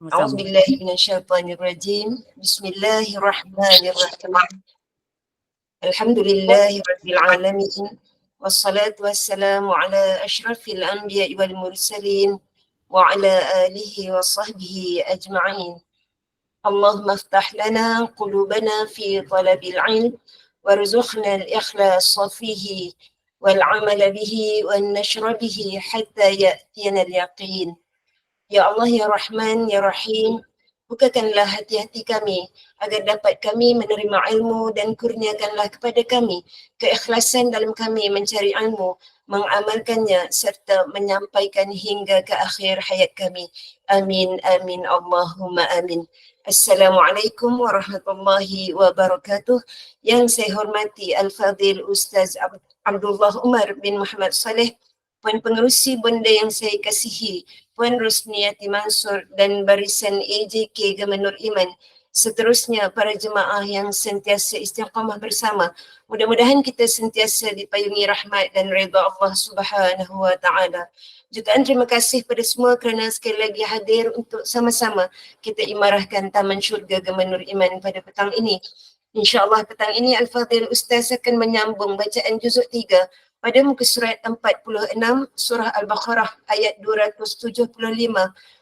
أعوذ بالله من الشيطان الرجيم. بسم الله الرحمن الرحيم. الحمد لله رب العالمين، والصلاة والسلام على أشرف الأنبياء والمرسلين وعلى آله وصحبه أجمعين. اللهم افتح لنا قلوبنا في طلب العلم، وارزقنا الإخلاص فيه والعمل به والنشر به حتى يأتينا اليقين. Ya Allah, Ya Rahman, Ya Rahim, bukakanlah hati-hati kami agar dapat kami menerima ilmu dan kurniakanlah kepada kami keikhlasan dalam kami mencari ilmu, mengamalkannya serta menyampaikan hingga ke akhir hayat kami. Amin, amin, Allahumma amin. Assalamualaikum warahmatullahi wabarakatuh. Yang saya hormati Al-Fadhil Ustaz Abdullah Umar bin Muhammad Saleh, Puan Pengerusi Bonda yang saya kasihi, Puan Rosniati Mansur dan barisan AJK Gemenur Iman, seterusnya para jemaah yang sentiasa istiqamah bersama. Mudah-mudahan kita sentiasa dipayungi rahmat dan redha Allah Subhanahu wa taala. Jutaan terima kasih pada semua kerana sekali lagi hadir untuk sama-sama kita imarahkan Taman Syurga Gemenur Iman pada petang ini. InsyaAllah petang ini Al-Fadhil Ustaz akan menyambung bacaan juzuk 3 pada muka surat 46 surah Al-Baqarah ayat 275.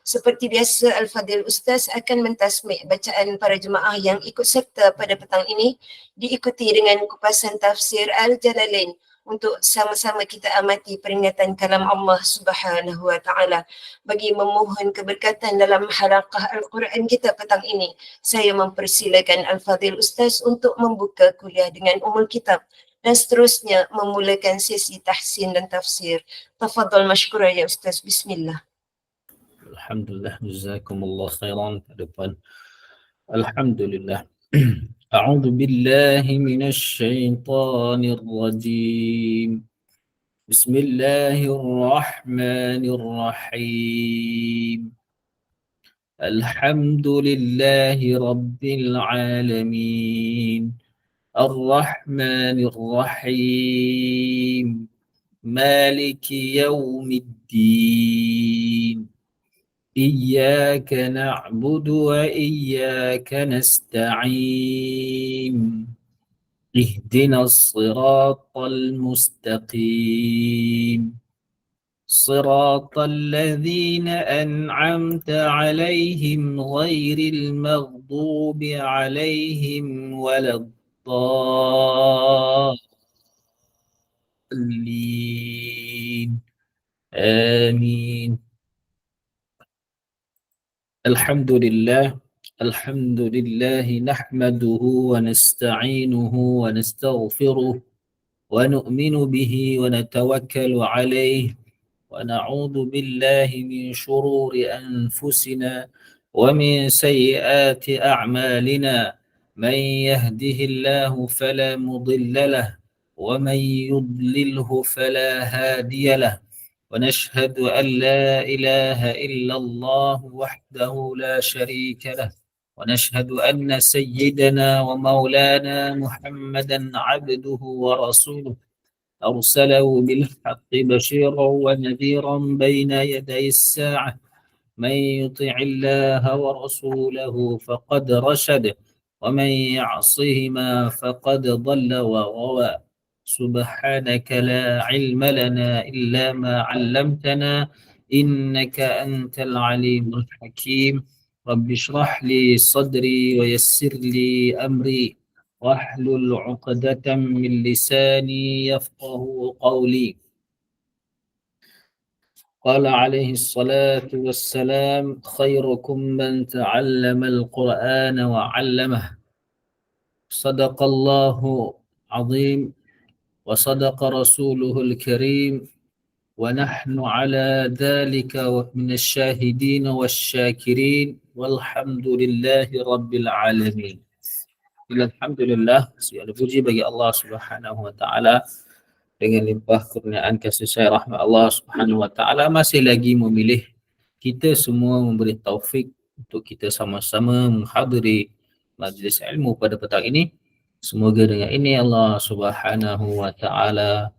Seperti biasa, Al-Fadhil Ustaz akan mentasmik bacaan para jemaah yang ikut serta pada petang ini, diikuti dengan kupasan tafsir Al-Jalalain untuk sama-sama kita amati peringatan kalam Allah Subhanahu wa taala. Bagi memohon keberkatan dalam halaqah Al-Quran kita petang ini, saya mempersilakan Al-Fadhil Ustaz untuk membuka kuliah dengan umul kitab dan seterusnya memulakan sesi tahsin dan tafsir. Tafadhal mashkura ya Ustaz. Bismillah. Alhamdulillah, jazakumullah khairan. Depan. Alhamdulillah. A'udzu billahi minasy syaithanir rajim. Bismillahirrahmanirrahim. Alhamdulillahi rabbil alamin. الرحمن الرحيم مالك يوم الدين إياك نعبد وإياك نستعين اهدنا الصراط المستقيم صراط الذين أنعمت عليهم غير المغضوب عليهم ولا الضالين آمين. الحمد لله نحمده ونستعينه ونستغفره ونؤمن به ونتوكل عليه ونعوذ بالله من شرور أنفسنا ومن سيئات أعمالنا. من يهده الله فلا مضل له ومن يضلله فلا هادي له ونشهد أن لا إله إلا الله وحده لا شريك له ونشهد أن سيدنا ومولانا محمدا عبده ورسوله أرسله بالحق بشيرا ونذيرا بين يدي الساعة. من يطع الله ورسوله فقد رشد ومن يعصهما فقد ضل وغوى. سبحانك لا علم لنا إلا ما علمتنا إنك أنت العليم الحكيم. رب اشرح لي صدري ويسر لي أمري واحلل عقدة من لساني يفقه قولي. قال عليه الصلاة والسلام خيركم من تعلم القرآن وعلمه. صدق الله عظيم وصدق رسوله الكريم ونحن على ذلك من الشاهدين والشاكرين والحمد لله رب العالمين. Alhamdulillah, segala puji bagi Allah Subhanahu wa taala. Dengan limpah kurniaan kasih sayang rahmat Allah Subhanahu wa taala masih lagi memilih kita semua, memberi taufik untuk kita sama-sama menghadiri majlis ilmu pada petang ini. Semoga dengan ini Allah Subhanahu wa taala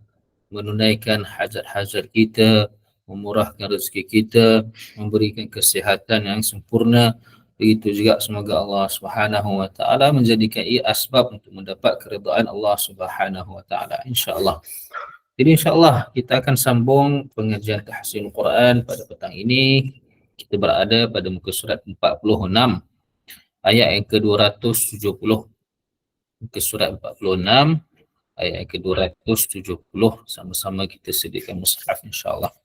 menunaikan hajat-hajat kita, memurahkan rezeki kita, memberikan kesihatan yang sempurna. Begitu juga semoga Allah Subhanahu wa taala menjadikan ia asbab untuk mendapat keridaan Allah Subhanahu wa taala, insya-Allah. Jadi insya-Allah kita akan sambung pengajian tahsinul Quran pada petang ini. Kita berada pada muka surat 46 ayat yang ke-270. Muka surat 46 ayat yang ke-270. Sama-sama kita sediakan mushaf, insya-Allah.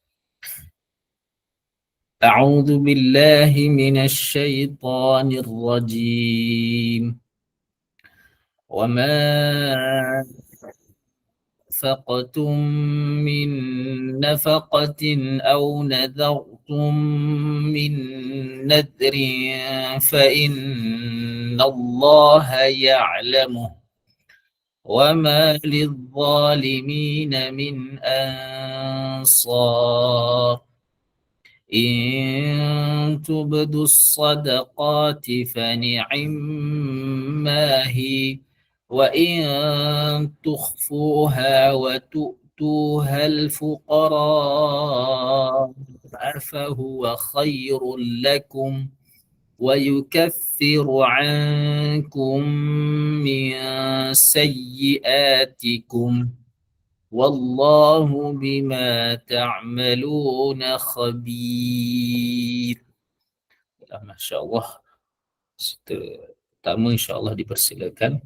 أعوذ بالله من الشيطان الرجيم وما أنفقتم من نفقة أو نذرتم من نذر فإن الله يعلمه وما للظالمين من أنصار إن تبدوا الصدقات فنعما هي وإن تخفوها وتؤتوها الفقراء فهو خير لكم ويكفر عنكم من سيئاتكم والله بما تعملون خبير. Masya Allah. Pertama insya Allah dipersilakan.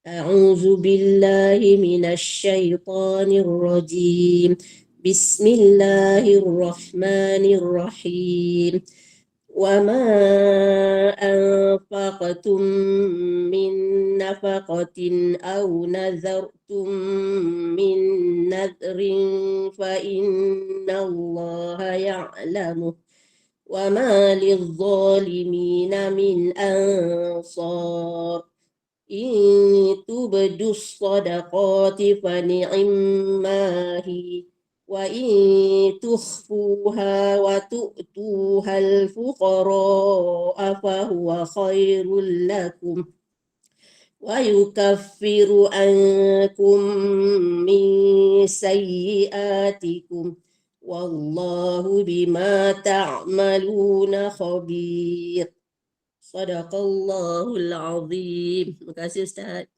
أعوذ بالله من الشيطان الرجيم بسم الله الرحمن الرحيم وما أنفقتم من نفقة أو نذرتم من نذر فإن الله يعلمه وما للظالمين من أنصار إن تبدوا الصدقات فنعما هي وإن تخفوها وتؤتوها الفقراء فهو خير لكم ويكفر عنكم من سيئاتكم والله بما تعملون خبير. Sadaqallahul azim. Terima kasih Ustaz.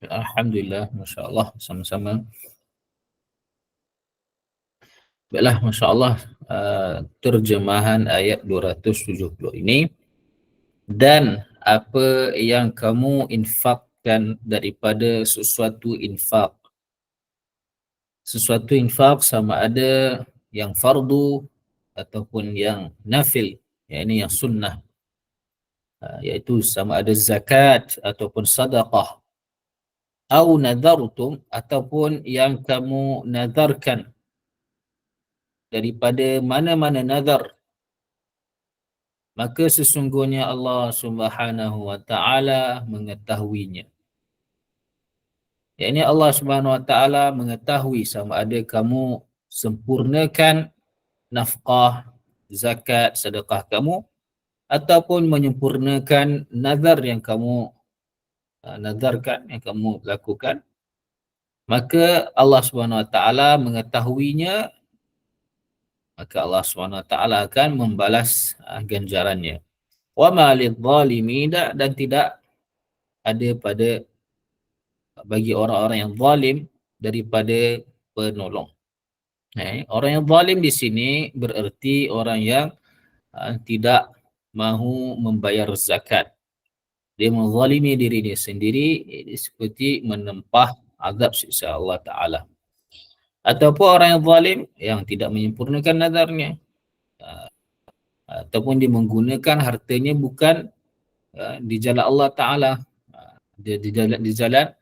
Alhamdulillah, Masya Allah, sama-sama. Baiklah, Masya Allah, terjemahan ayat 270 ini. Dan apa yang kamu infakkan daripada sesuatu infak. Sesuatu infak sama ada yang fardu ataupun yang nafil, yakni yang sunnah. Iaitu sama ada zakat ataupun sadaqah. Au nadartum, ataupun yang kamu nazarkan daripada mana-mana nazar, maka sesungguhnya Allah Subhanahu wa taala mengetahuinya. Yakni Allah Subhanahu wa taala mengetahui sama ada kamu sempurnakan nafkah, zakat, sedekah kamu ataupun menyempurnakan nazar yang kamu nazarkan, yang kamu lakukan, maka Allah Subhanahu wa taala mengetahuinya, maka Allah Subhanahu wa taala akan membalas ganjarannya. Wa ma lidh-dhalimin, dan tidak ada pada bagi orang-orang yang zalim daripada penolong. Orang yang zalim di sini bererti orang yang tidak mahu membayar zakat. Dia menzalimi diri dia sendiri, ini seperti menempah azab siksa Allah Ta'ala. Ataupun orang yang zalim yang tidak menyempurnakan nazarnya, ataupun dia menggunakan hartanya bukan di jalan Allah Ta'ala, dia di jalan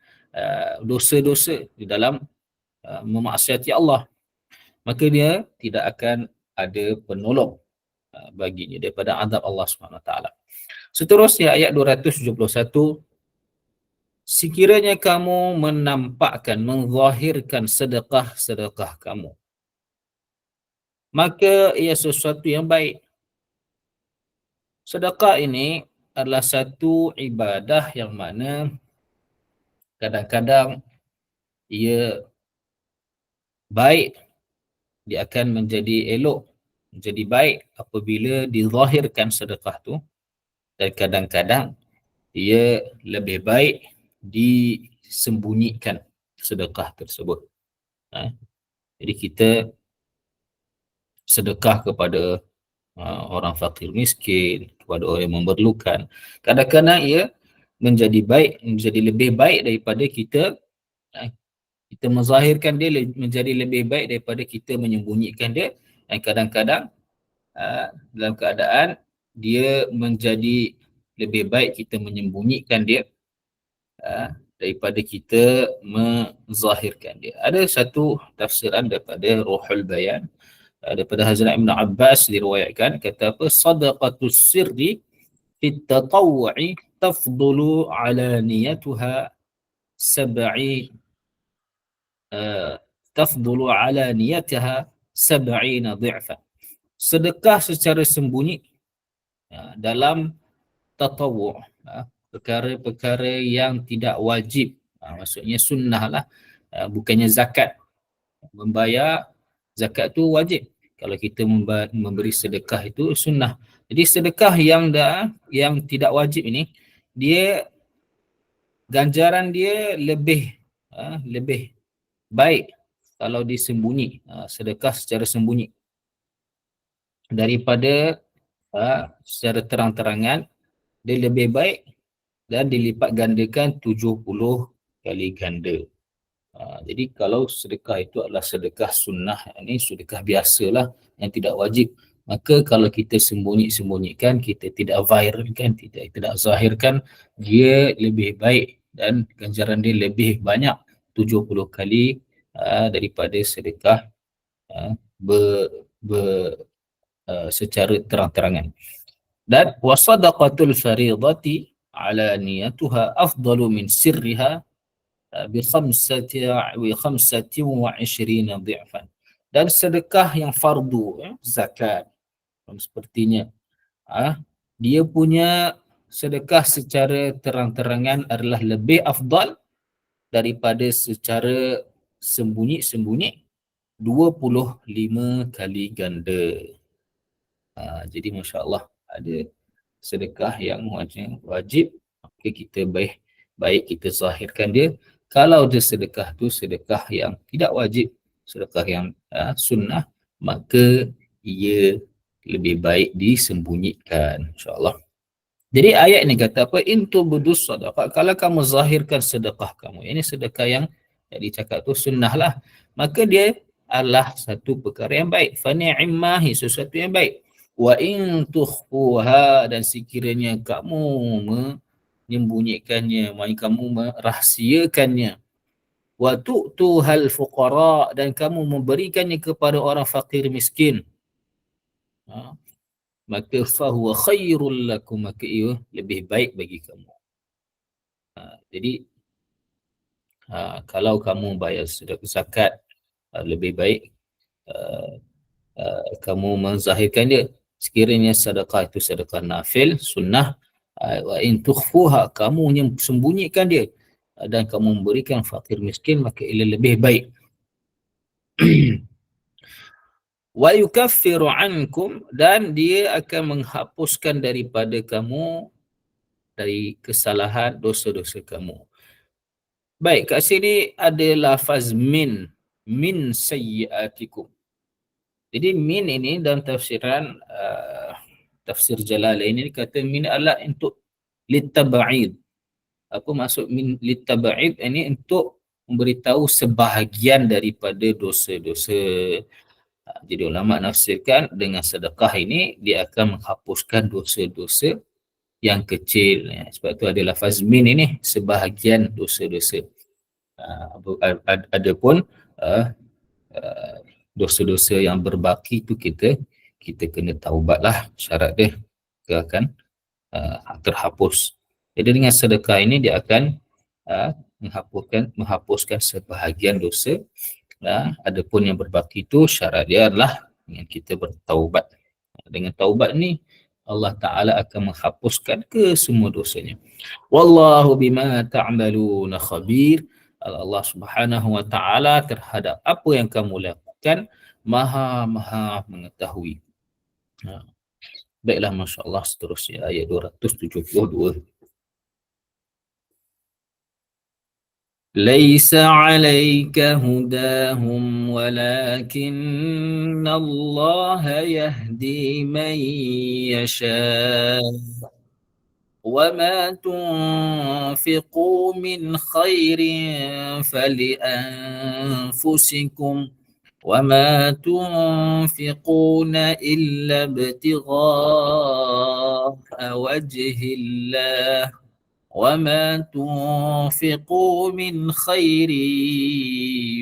dosa-dosa, di dalam memaksiati Allah, maka dia tidak akan ada penolong baginya daripada azab Allah SWT. Seterusnya ayat 271, sekiranya kamu menampakkan, menzahirkan sedekah-sedekah kamu, maka ia sesuatu yang baik. Sedekah ini adalah satu ibadah yang mana kadang-kadang ia baik dia akan menjadi elok, menjadi baik apabila dizahirkan sedekah tu, dan kadang-kadang dia lebih baik disembunyikan sedekah tersebut. Jadi kita sedekah kepada orang fakir miskin, kepada orang yang memerlukan, kadang-kadang ia menjadi lebih baik daripada kita menzahirkan dia, menjadi lebih baik daripada kita menyembunyikan dia. Dan kadang-kadang dalam keadaan dia menjadi lebih baik kita menyembunyikan dia daripada kita menzahirkan dia. Ada satu tafsiran daripada Ruhul Bayan, daripada Hazrat Ibn Abbas diriwayatkan, kata apa, sadaqatus sirri fit tatawwu'i tafdulu ala niyatuha sab'i tafdulu ala niyatiha 70 dhi'fan. Sedekah secara sembunyi dalam tatawwu', perkara-perkara yang tidak wajib, maksudnya sunnah lah, bukannya zakat. Membayar zakat tu wajib, kalau kita memberi sedekah itu sunnah. Jadi sedekah yang tidak wajib ini, dia ganjaran dia lebih baik kalau disembunyi, sedekah secara sembunyi, daripada secara terang-terangan. Dia lebih baik dan dilipat gandakan 70 kali ganda. Jadi kalau sedekah itu adalah sedekah sunnah, ini sedekah biasalah yang tidak wajib, maka kalau kita sembunyikan, kita tidak viralkan, tidak zahirkan, dia lebih baik dan ganjaran dia lebih banyak 70 kali daripada sedekah secara terang-terangan. Dan wasadaqatul faridati ala niyatuha afdalu min sirriha bi 25 dhi'fan. Dan sedekah yang fardu, zakat sepertinya, dia punya sedekah secara terang-terangan adalah lebih afdal daripada secara sembunyi-sembunyi 25 kali ganda. Jadi Masya Allah, ada sedekah yang wajib, maka kita baik kita zahirkan dia. Kalau dia sedekah tu sedekah yang tidak wajib, sedekah yang sunnah, maka ia lebih baik disembunyikan, insya-Allah. Jadi ayat ni kata apa? Intu budus sadaqah, kalau kamu zahirkan sedekah kamu, ini sedekah yang dicakap tu sunnah lah, maka dia adalah satu perkara yang baik. Fa ni'mahi, sesuatu yang baik. Wa in tukhfuha, dan sekiranya kamu menyembunyikannya, maksudnya kamu merahsiakannya. Wa tu'tuhal fuqara, dan kamu memberikannya kepada orang fakir miskin, maka fahuwa khairul lakum, maka ia lebih baik bagi kamu. Jadi kalau kamu bayar sedekah zakat, lebih baik kamu menzahirkan dia. Sekiranya sedekah itu sedekah nafil, sunnah, wa in tukhfuha, kamu sembunyikan dia dan kamu memberikan fakir miskin, maka ia lebih baik. Wa yukaffiru ankum, dan dia akan menghapuskan daripada kamu dari kesalahan dosa-dosa kamu. Baik, kat sini ada lafaz min sayyiatikum. Jadi min ini dalam tafsiran tafsir Jalalain ini kata min adalah untuk litab'id. Apa maksud min litab'id? Ini untuk memberitahu sebahagian daripada dosa-dosa. Jadi ulama nafsirkan dengan sedekah ini dia akan menghapuskan dosa-dosa yang kecil. Sebab tu ada lafaz min ini, sebahagian dosa-dosa. Adapun dosa-dosa yang berbaki tu kita kena taubatlah, syarat dia akan terhapus. Jadi dengan sedekah ini dia akan menghapuskan sebahagian dosa. Adapun yang berbaki itu syarat dia adalah dengan kita bertaubat. Dengan taubat ni Allah Ta'ala akan menghapuskan ke semua dosanya. Wallahu bima ta'maluna khabir. Allah Subhanahu wa Ta'ala terhadap apa yang kamu lakukan Maha mengetahui. Baiklah, Masya Allah, seterusnya ayat 272. ليس عليك هداهم ولكن الله يهدي من يشاء وما تنفقوا من خير فلأنفسكم وما تنفقون إلا ابتغاء وجه الله وما تنفقوا من خير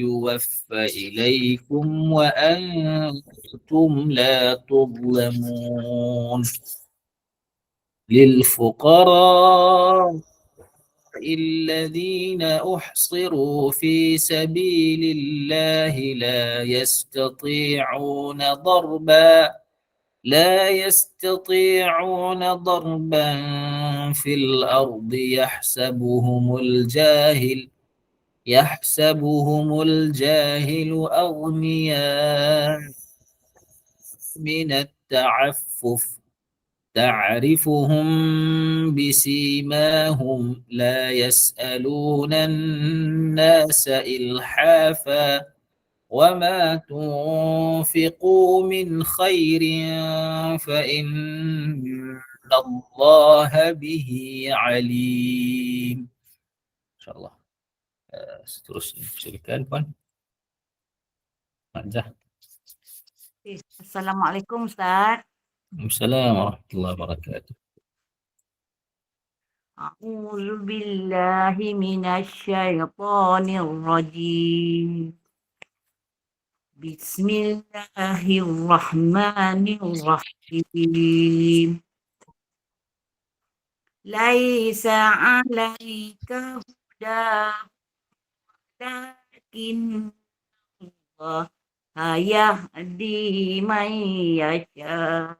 يوفى إليكم وأنتم لا تظلمون للفقراء الذين أحصروا في سبيل الله لا يستطيعون ضربا في الأرض يحسبهم الجاهل أغنياء من التعفف تعرفهم بسيماهم لا يسألون الناس إلحافا وما تنفقوا من خير فإن الله به عليم. InsyaAllah. Seterusnya silakan Puan Majah. Assalamualaikum Ustaz. Assalamualaikum warahmatullahi wabarakatuh. A'udzu billahi minasyaitonir rajim. Bismillahirrahmanirrahim. Laisa 'alaika hudahum walakin Allah yahdi man yasha.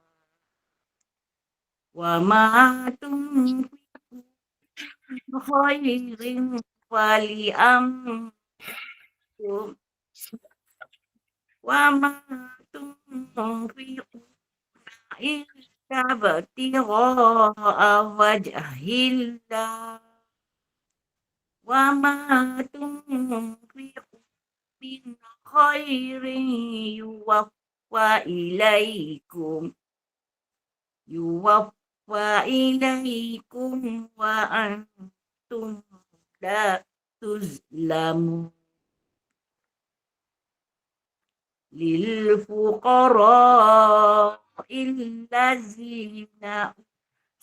Wa ma tunfiqu min khairin falianfusikum wa ma tunfiqu illa ibtigha'a wajhillah wa ma tunfiqu min khairin yuwaffa ilaikum wa antum la tuzlamun. Lil fuqara illazina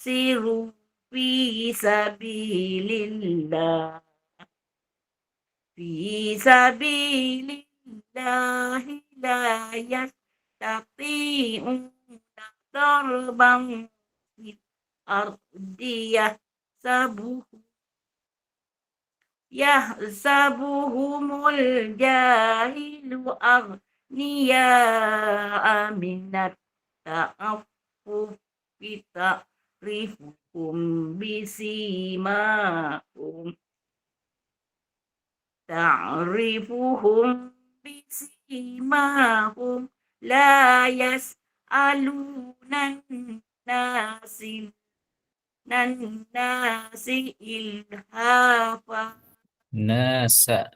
siru fi sabilillah la yastati'una darban fil ardi yahsabuhumul jahilu aghniya'a minat ta'affufi ta'rifuhum bisimahum la yas'alunan nasi ilhafa Nasa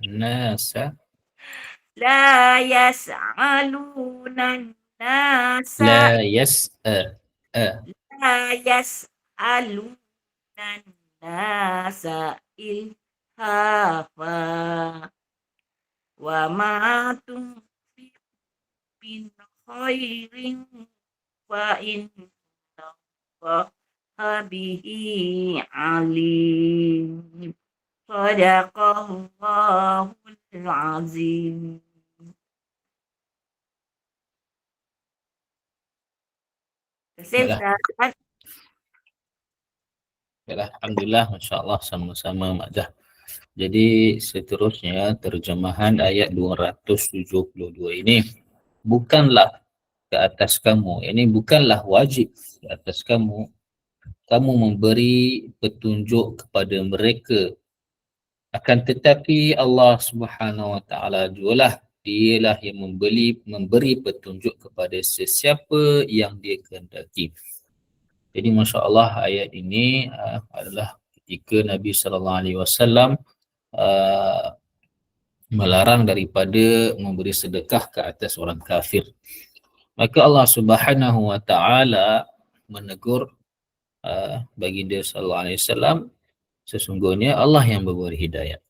la yas'alunan nasa la yas'alunan nasa ilhafa wa ma tunfiqu min khairin fa innallaha bihi alim. Shadaqallahul azim. Alhamdulillah, Masya Allah, sama-sama Majah. Jadi seterusnya terjemahan ayat 272 ini bukanlah ke atas kamu, ini bukanlah wajib ke atas kamu memberi petunjuk kepada mereka, akan tetapi Allah Subhanahu wa taala jugalah Dialah yang memberi petunjuk kepada sesiapa yang dia kehendaki. Jadi Masya Allah ayat ini adalah ketika Nabi SAW melarang daripada memberi sedekah ke atas orang kafir. Maka Allah Subhanahu Wa Taala menegur baginda sallallahu alaihi wasallam, sesungguhnya Allah yang memberi hidayah.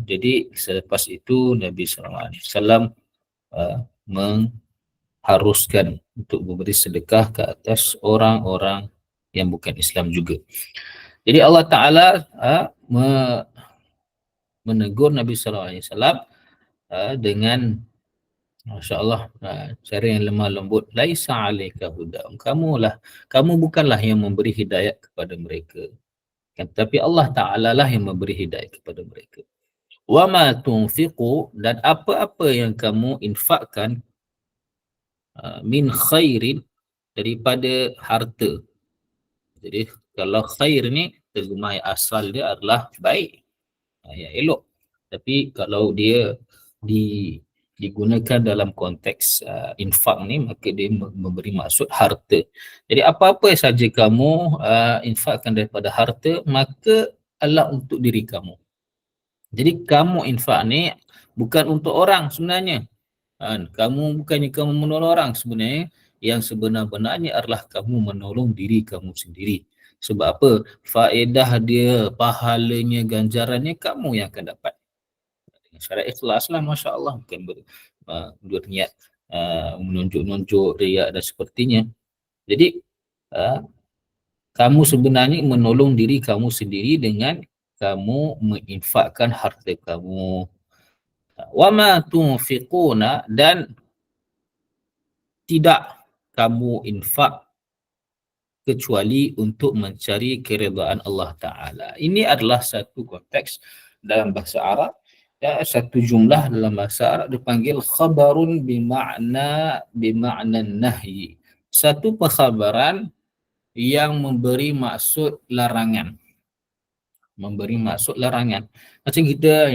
Jadi selepas itu Nabi sallallahu alaihi wasallam mengharuskan untuk memberi sedekah ke atas orang-orang yang bukan Islam juga. Jadi Allah Taala menegur Nabi sallallahu alaihi wasallam dengan Masya-Allah, cara yang lemah lembut, laisa alaika hudahum. Kamu bukanlah yang memberi hidayah kepada mereka. Tapi Allah Ta'ala lah yang memberi hidayah kepada mereka. Wa ma tunfiqu, dan apa-apa yang kamu infakkan min khairin, daripada harta. Jadi kalau khair ni terjemah asal dia adalah baik, yang elok. Tapi kalau dia digunakan dalam konteks infak ni, maka dia memberi maksud harta. Jadi apa-apa saja kamu infakkan daripada harta, maka adalah untuk diri kamu. Jadi kamu infak ni bukan untuk orang sebenarnya. Bukannya kamu menolong orang, sebenarnya yang sebenar-benarnya adalah kamu menolong diri kamu sendiri. Sebab apa? Faedah dia, pahalanya, ganjarannya kamu yang akan dapat. Syarat ikhlas lah, Masya Allah, bukan berniat menunjuk-nunjuk, riak dan sepertinya. Jadi kamu sebenarnya menolong diri kamu sendiri dengan kamu menginfakkan harta kamu. Wa ma tunfiquna, dan tidak kamu infak kecuali untuk mencari keredaan Allah Ta'ala. Ini adalah satu konteks dalam bahasa Arab. Satu jumlah dalam bahasa Arab dipanggil khabarun bima'na nahyi. Satu perkhabaran yang memberi maksud larangan. Memberi maksud larangan. Macam kita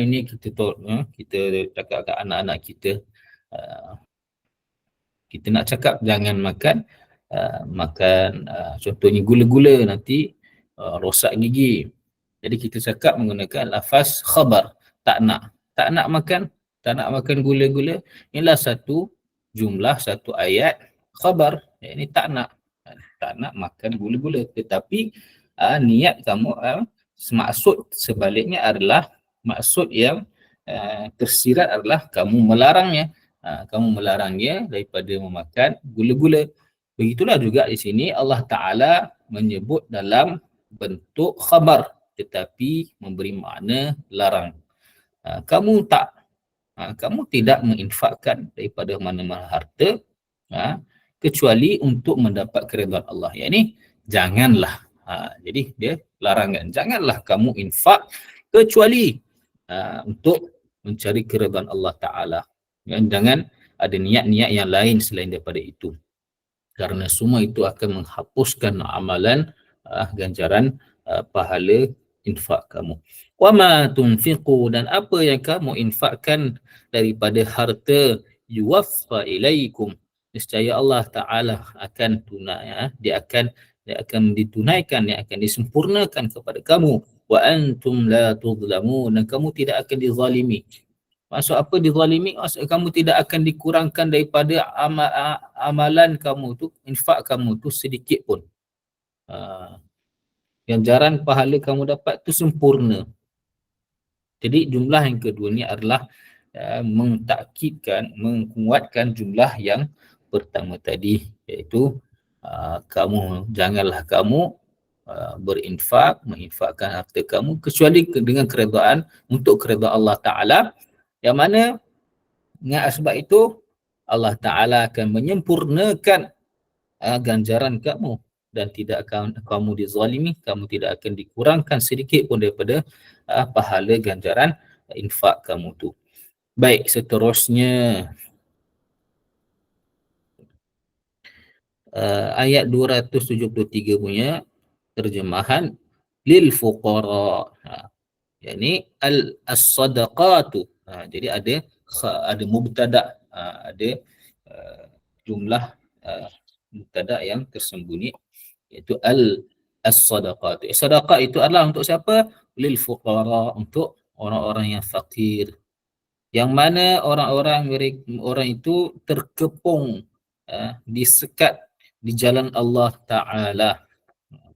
cakap ke anak-anak kita, kita nak cakap jangan makan contohnya gula-gula, nanti rosak gigi. Jadi kita cakap menggunakan lafaz khabar, tak nak makan gula-gula. Inilah satu jumlah, satu ayat khabar. Ini tak nak makan gula-gula. Tetapi niat kamu, maksud sebaliknya adalah, maksud yang tersirat adalah kamu melarangnya. Kamu melarangnya daripada memakan gula-gula. Begitulah juga di sini Allah Ta'ala menyebut dalam bentuk khabar, tetapi memberi makna larang. Kamu tidak menginfakkan daripada mana-mana harta kecuali untuk mendapat keridhaan Allah. Yang ini janganlah. Jadi dia larangan, janganlah kamu infak kecuali untuk mencari keridhaan Allah Ta'ala. Jangan ada niat-niat yang lain selain daripada itu, kerana semua itu akan menghapuskan amalan ganjaran pahala infak kamu. Wa ma tunfiqu, dan apa yang kamu infakkan daripada harta, yuwaffa ilaikum, niscaya Allah Ta'ala akan tunai, dia akan ditunaikan, dia akan disempurnakan kepada kamu. Wa antum la tuzlamun, dan kamu tidak akan dizalimi. Maksud apa dizalimi? Maksud kamu tidak akan dikurangkan daripada amalan kamu tu, infak kamu tu sedikit pun. Ganjaran pahala kamu dapat tu sempurna. Jadi jumlah yang kedua ni adalah mengtakkidkan, menguatkan jumlah yang pertama tadi, iaitu janganlah kamu menginfakkan harta kamu kecuali dengan keredaan, untuk keredaan Allah Ta'ala, yang mana dengan sebab itu Allah Ta'ala akan menyempurnakan ganjaran kamu, dan tidak akan kamu dizalimi, kamu tidak akan dikurangkan sedikit pun daripada pahala ganjaran infak kamu tu. Baik, seterusnya ayat 273 punya terjemahan lil fuqara, yakni as-sadaqatu. Jadi ada ada mubtada, ada jumlah mubtada yang tersembunyi, iaitu as-sadaqat. Sedekah itu adalah untuk siapa? Lil fuqara, untuk orang-orang yang fakir, yang mana orang itu terkepung, disekat di jalan Allah Ta'ala.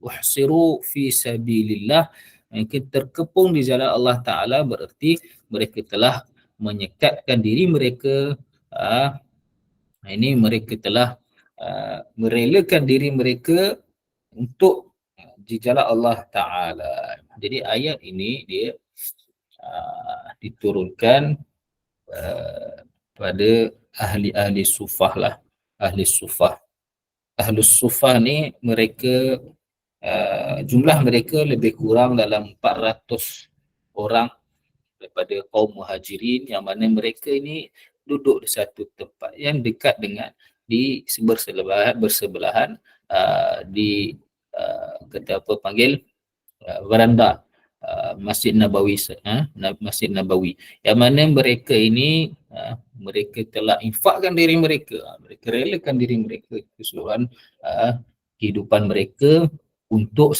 Uhsiru fi sabilillah, mereka terkepung di jalan Allah Ta'ala, berarti mereka telah menyekatkan diri mereka, ini mereka telah merelakan diri mereka untuk di jalan Allah Ta'ala. Jadi ayat ini dia diturunkan pada ahli-ahli sufah lah. Ahli sufah. Ahli sufah ni mereka jumlah mereka lebih kurang dalam 400 orang daripada kaum muhajirin, yang mana mereka ini duduk di satu tempat yang dekat dengan di bersebelahan di kata apa panggil veranda Masjid Nabawi, Masjid Nabawi, yang mana mereka ini mereka telah infakkan diri mereka, mereka relakan diri mereka, keseluruhan kehidupan mereka untuk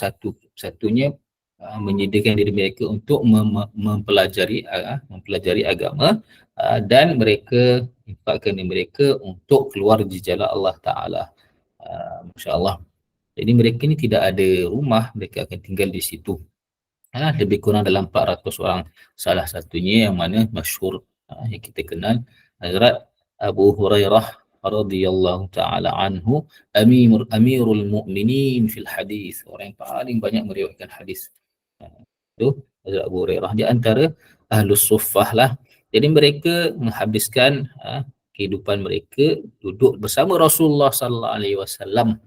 satunya menyediakan diri mereka untuk mempelajari agama, dan mereka infakkan diri mereka untuk keluar di jalan Allah Ta'ala. Masya-Allah. Jadi mereka ni tidak ada rumah, mereka akan tinggal di situ. Lebih kurang dalam 400 orang. Salah satunya yang mana masyhur, yang kita kenal, Hazrat Abu Hurairah radhiyallahu ta'ala anhu, amirul mu'minin fil hadis, orang yang paling banyak meriwayatkan hadis. Itu Hazrat Abu Hurairah, di antara ahlus suffah lah. Jadi mereka menghabiskan kehidupan mereka duduk bersama Rasulullah sallallahu alaihi wasallam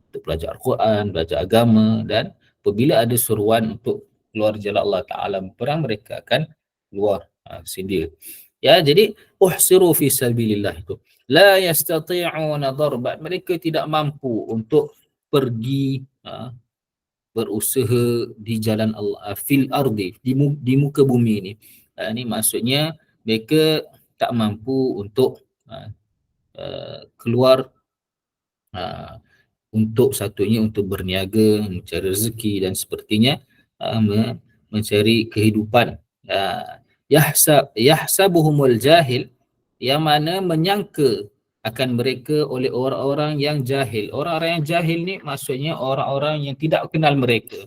untuk belajar Al-Quran, belajar agama, dan apabila ada seruan untuk keluar jalan Allah Ta'ala berperang, mereka akan keluar sindir. Ya, jadi uhsiru fi sabilillah itu la yastati'una darban, mereka tidak mampu untuk pergi berusaha di jalan Allah fil ardi, di muka bumi ini. Ini maksudnya mereka tak mampu untuk keluar untuk satunya untuk berniaga, mencari rezeki dan sepertinya, mencari kehidupan. Yahsabuhumul jahil, yang mana menyangka akan mereka oleh orang-orang yang jahil. Orang-orang yang jahil ni maksudnya orang-orang yang tidak kenal mereka.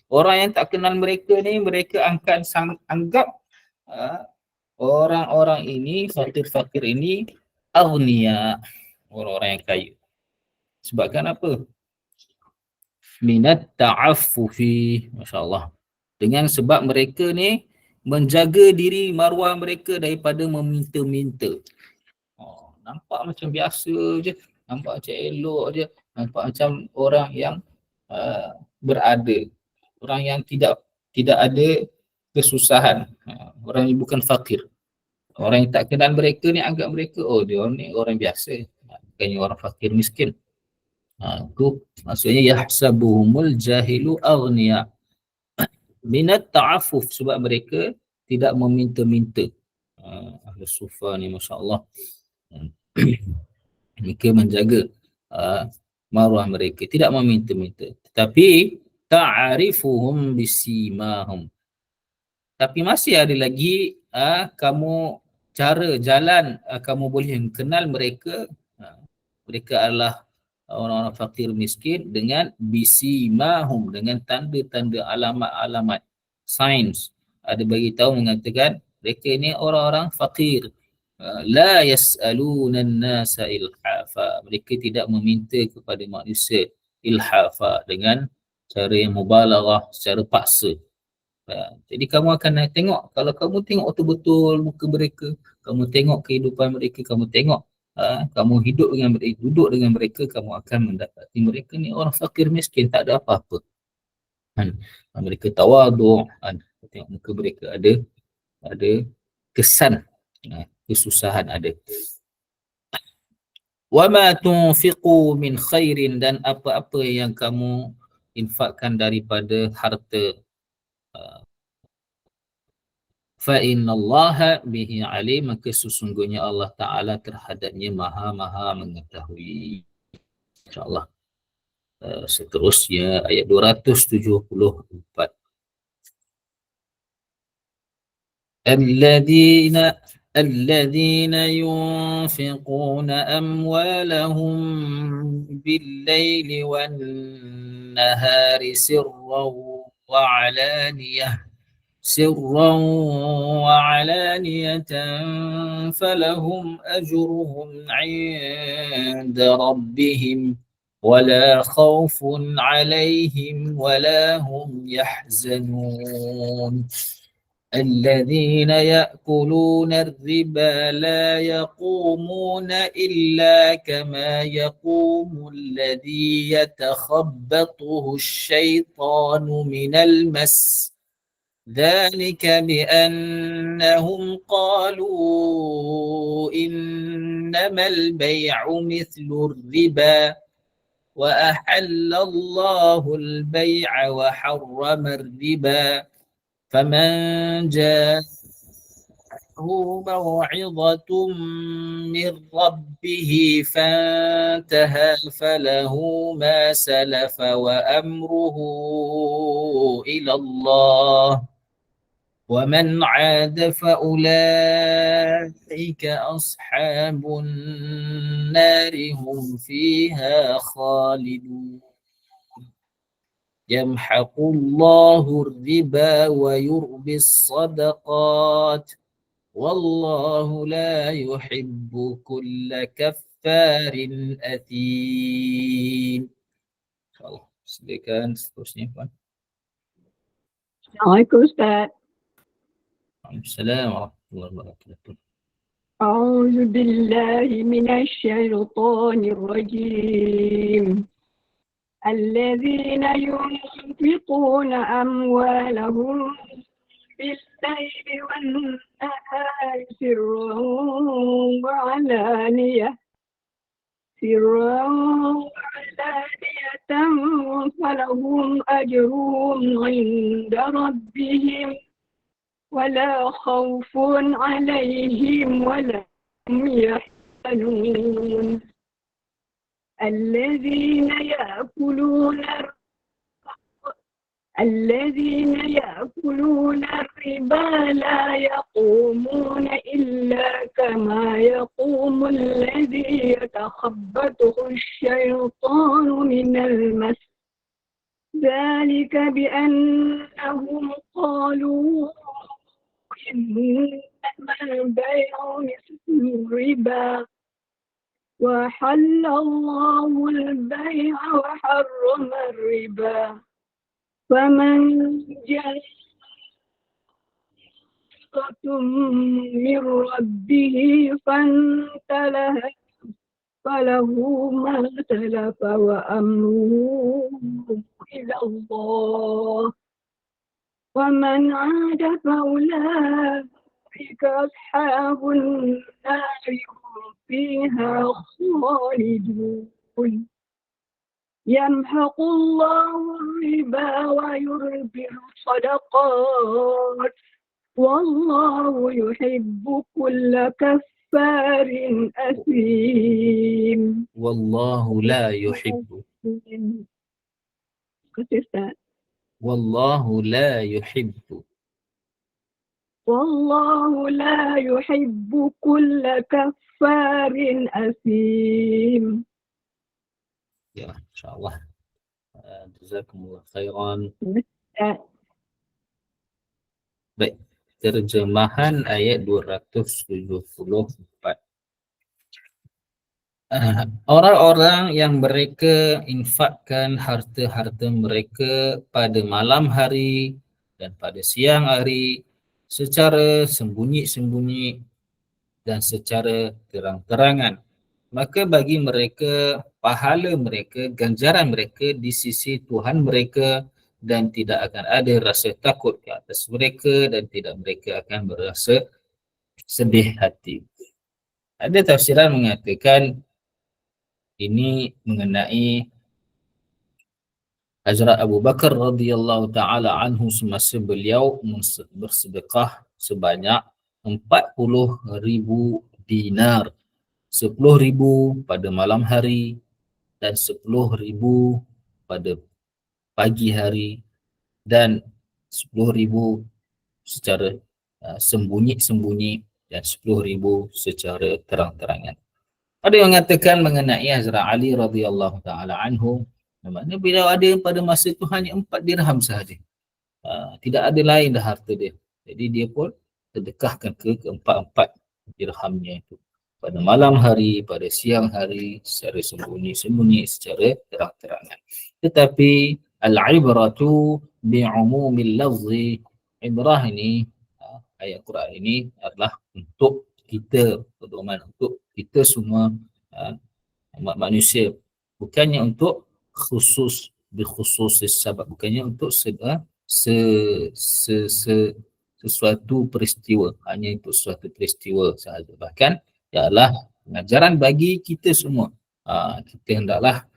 Orang yang tak kenal mereka ni, mereka akan anggap orang-orang ini, fakir-fakir ini, aghniya, orang-orang yang kaya. Sebabkan apa? Minat ta'affufi, masya-Allah. Dengan sebab mereka ni menjaga diri maruah mereka daripada meminta-minta. Nampak macam biasa je, nampak macam elok je, nampak macam orang yang berada, orang yang tidak ada kesusahan, orang yang bukan fakir. Orang yang tak kenal mereka ni anggap mereka, dia ni orang biasa, bukannya orang fakir miskin. Itu maksudnya yahsabuhumul jahilu aghniya minat ta'affuf, sebab mereka tidak meminta-minta. Ahlus sufa ni masya-Allah, mereka menjaga maruah mereka, tidak meminta-minta. Tetapi ta'arifuhum bisimahum, tapi masih ada lagi kamu cara jalan kamu boleh kenal mereka. Mereka adalah orang-orang fakir miskin dengan bisimahum, dengan tanda-tanda alamat-alamat, signs. Ada bagi tahu mengatakan mereka ini orang-orang fakir. La yas'aluna an-nasa ilhafa, mereka tidak meminta kepada manusia ilhafa, dengan cara yang mubalaghah, secara paksa. Jadi kamu akan tengok, kalau kamu tengok betul-betul muka mereka, kamu tengok kehidupan mereka, kamu tengok kamu hidup dengan mereka, duduk dengan mereka, kamu akan mendapati mereka ni orang fakir miskin, tak ada apa-apa. Mereka tawaduk, tengok muka mereka ada kesan kesusahan ada. Wa ma tunfiqu min khairin, dan apa-apa yang kamu infakkan daripada harta, fa innallaha bihi alim, maka sesungguhnya Allah Ta'ala terhadapnya maha mengetahui. InsyaAllah seterusnya ayat 274. الذين ينفقون أموالهم بالليل والنهار سرا وعلانية فلهم أجرهم عند ربهم ولا خوف عليهم ولا هم يحزنون الذين يأكلون الربا لا يقومون إلا كما يقوم الذي يتخبطه الشيطان من المس ذلك بأنهم قالوا إنما البيع مثل الربا وأحل الله البيع وحرم الربا فمن جاءه موعظة من ربه فانتهى فله ما سلف وأمره إلى الله ومن عاد فأولئك أصحاب النار هم فيها خالدون يمحق الله الربا ويربي الصدقات والله لا يحب كل كفار أثيم. InsyaAllah. Silakan seterusnya, Puan. Assalamualaikum Ustaz. Waalaikumsalam warahmatullahi wabarakatuh. أعوذ بالله من الشيطان الرجيم الذين ينفقون أموالهم بالليل والنهار سرا وعلانية فلهم أجرهم عند ربهم ولا خوف عليهم ولا هم يحزنون الذين يأكلون الربا لا يقومون إلا كما يقوم الذي يتخبطه الشيطان من المس ذلك بأنهم قالوا إنما البيع مثل الربا وحل الله البيع وحرم الربا فمن جاءه من ربه فانتهى فله ما سلف وأمره إلى الله ومن عاد فأولئك أصحاب النار هم فيها خالدون يمحق الله الربا ويربي الصدقات والله يحب كل كفار أثيم. والله لا يحب والله لا يحب والله لا يحب كل كفار أثيم. Ya, insyaAllah. Jazakumullah khairan. Baik, terjemahan ayat 274. Orang-orang yang mereka infakkan harta-harta mereka pada malam hari dan pada siang hari secara sembunyi-sembunyi dan secara terang-terangan, maka bagi mereka pahala mereka, ganjaran mereka di sisi Tuhan mereka dan tidak akan ada rasa takut ke atas mereka dan tidak mereka akan berasa sedih hati. Ada tafsiran mengatakan ini mengenai Hazrat Abu Bakar radhiyallahu ta'ala anhu semasa beliau bersedekah sebanyak 40,000 dinar. 10,000 pada malam hari dan 10,000 pada pagi hari dan 10,000 secara sembunyi-sembunyi dan 10,000 secara terang-terangan. Ada yang mengatakan mengenai Hazrat Ali radhiyallahu taala anhu, maknanya bila ada pada masa itu hanya 4 dirham sahaja. Tidak ada lain dah harta dia. Jadi dia pun sedekahkan ke keempat-empat dirhamnya itu. Pada malam hari, pada siang hari, secara sembunyi-sembunyi, secara terang-terangan. Tetapi al-ibratu bi'umumil lafzi. Ibrah ini, ayat Quran ini adalah untuk kita, pedoman untuk kita semua manusia. Bukannya untuk khusus, berkhusus sebab, bukannya untuk sesuatu peristiwa, hanya untuk sesuatu peristiwa sahaja. Bahkan ialah pengajaran bagi kita semua. Kita hendaklah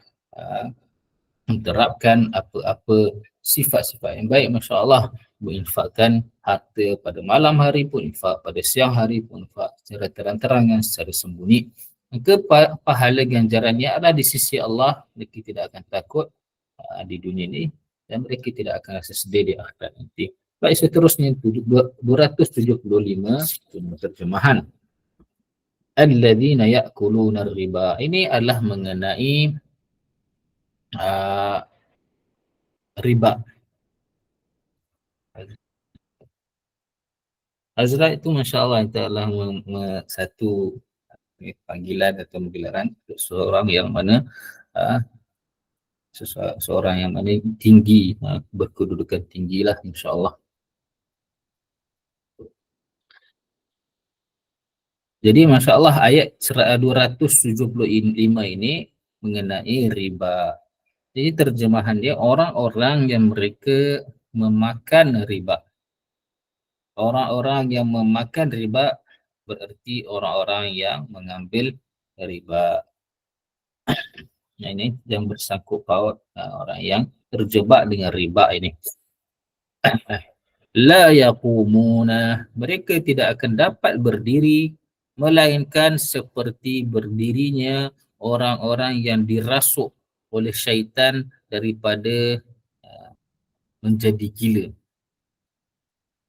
menerapkan apa-apa sifat-sifat yang baik, masya-Allah, berinfakkan harta pada malam hari pun infak, pada siang hari pun infak, secara terang-terangan, secara sembunyi. Maka pahala ganjarannya adalah di sisi Allah. Mereka tidak akan takut di dunia ini dan mereka tidak akan rasa sedih di akhirat nanti. Baik, seterusnya 275 terjemahan. Alladzina ya'kuluna riba. Ini adalah mengenai riba. Azra itu masya-Allah itu adalah satu panggilan atau gelaran seorang yang mana seorang yang mana tinggi, berkedudukan tinggilah, insya-Allah. Jadi masya-Allah ayat 275 ini mengenai riba. Jadi terjemahan dia orang-orang yang mereka memakan riba. Orang-orang yang memakan riba berarti orang-orang yang mengambil riba. Ini yang bersangkut paut, orang yang terjebak dengan riba ini. La yaqumuna, mereka tidak akan dapat berdiri melainkan seperti berdirinya orang-orang yang dirasuk oleh syaitan daripada menjadi gila.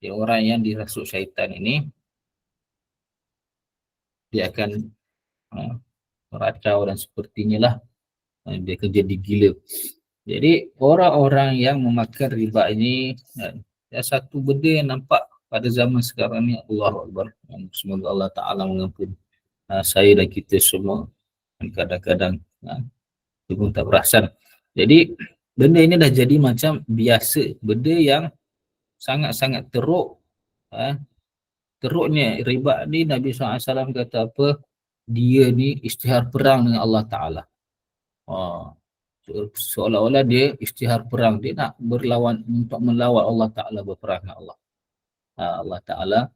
Jadi orang yang dirasuk syaitan ini dia akan meracau dan sepertinya lah, dia akan jadi gila. Jadi orang-orang yang memakan riba ini, satu benda yang nampak pada zaman sekarang ni, Allahu Akbar. Semoga Allah Ta'ala mengampuni saya dan kita semua. Kadang-kadang kita pun tak perasan. Jadi benda ini dah jadi macam biasa, benda yang sangat-sangat teruk. Teruknya riba ni, Nabi SAW kata apa? Dia ni isytihar perang dengan Allah Ta'ala. Seolah-olah dia isytihar perang, dia nak berlawan untuk melawan Allah Ta'ala, berperang dengan Allah. Allah Ta'ala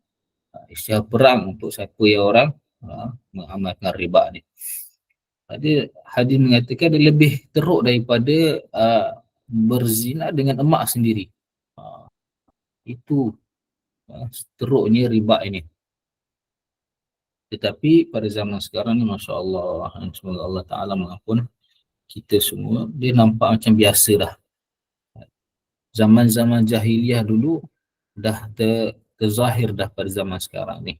isytihar perang untuk siapa yang orang mengamalkan riba ni. Jadi hadis mengatakan dia lebih teruk daripada berzina dengan emak sendiri. Itu teruknya riba ini. Tetapi pada zaman sekarang ni, Masya Allah, semoga Allah Ta'ala mengampun kita semua, dia nampak macam biasa dah. Zaman-zaman jahiliyah dulu dah terzahir dah pada zaman sekarang ni.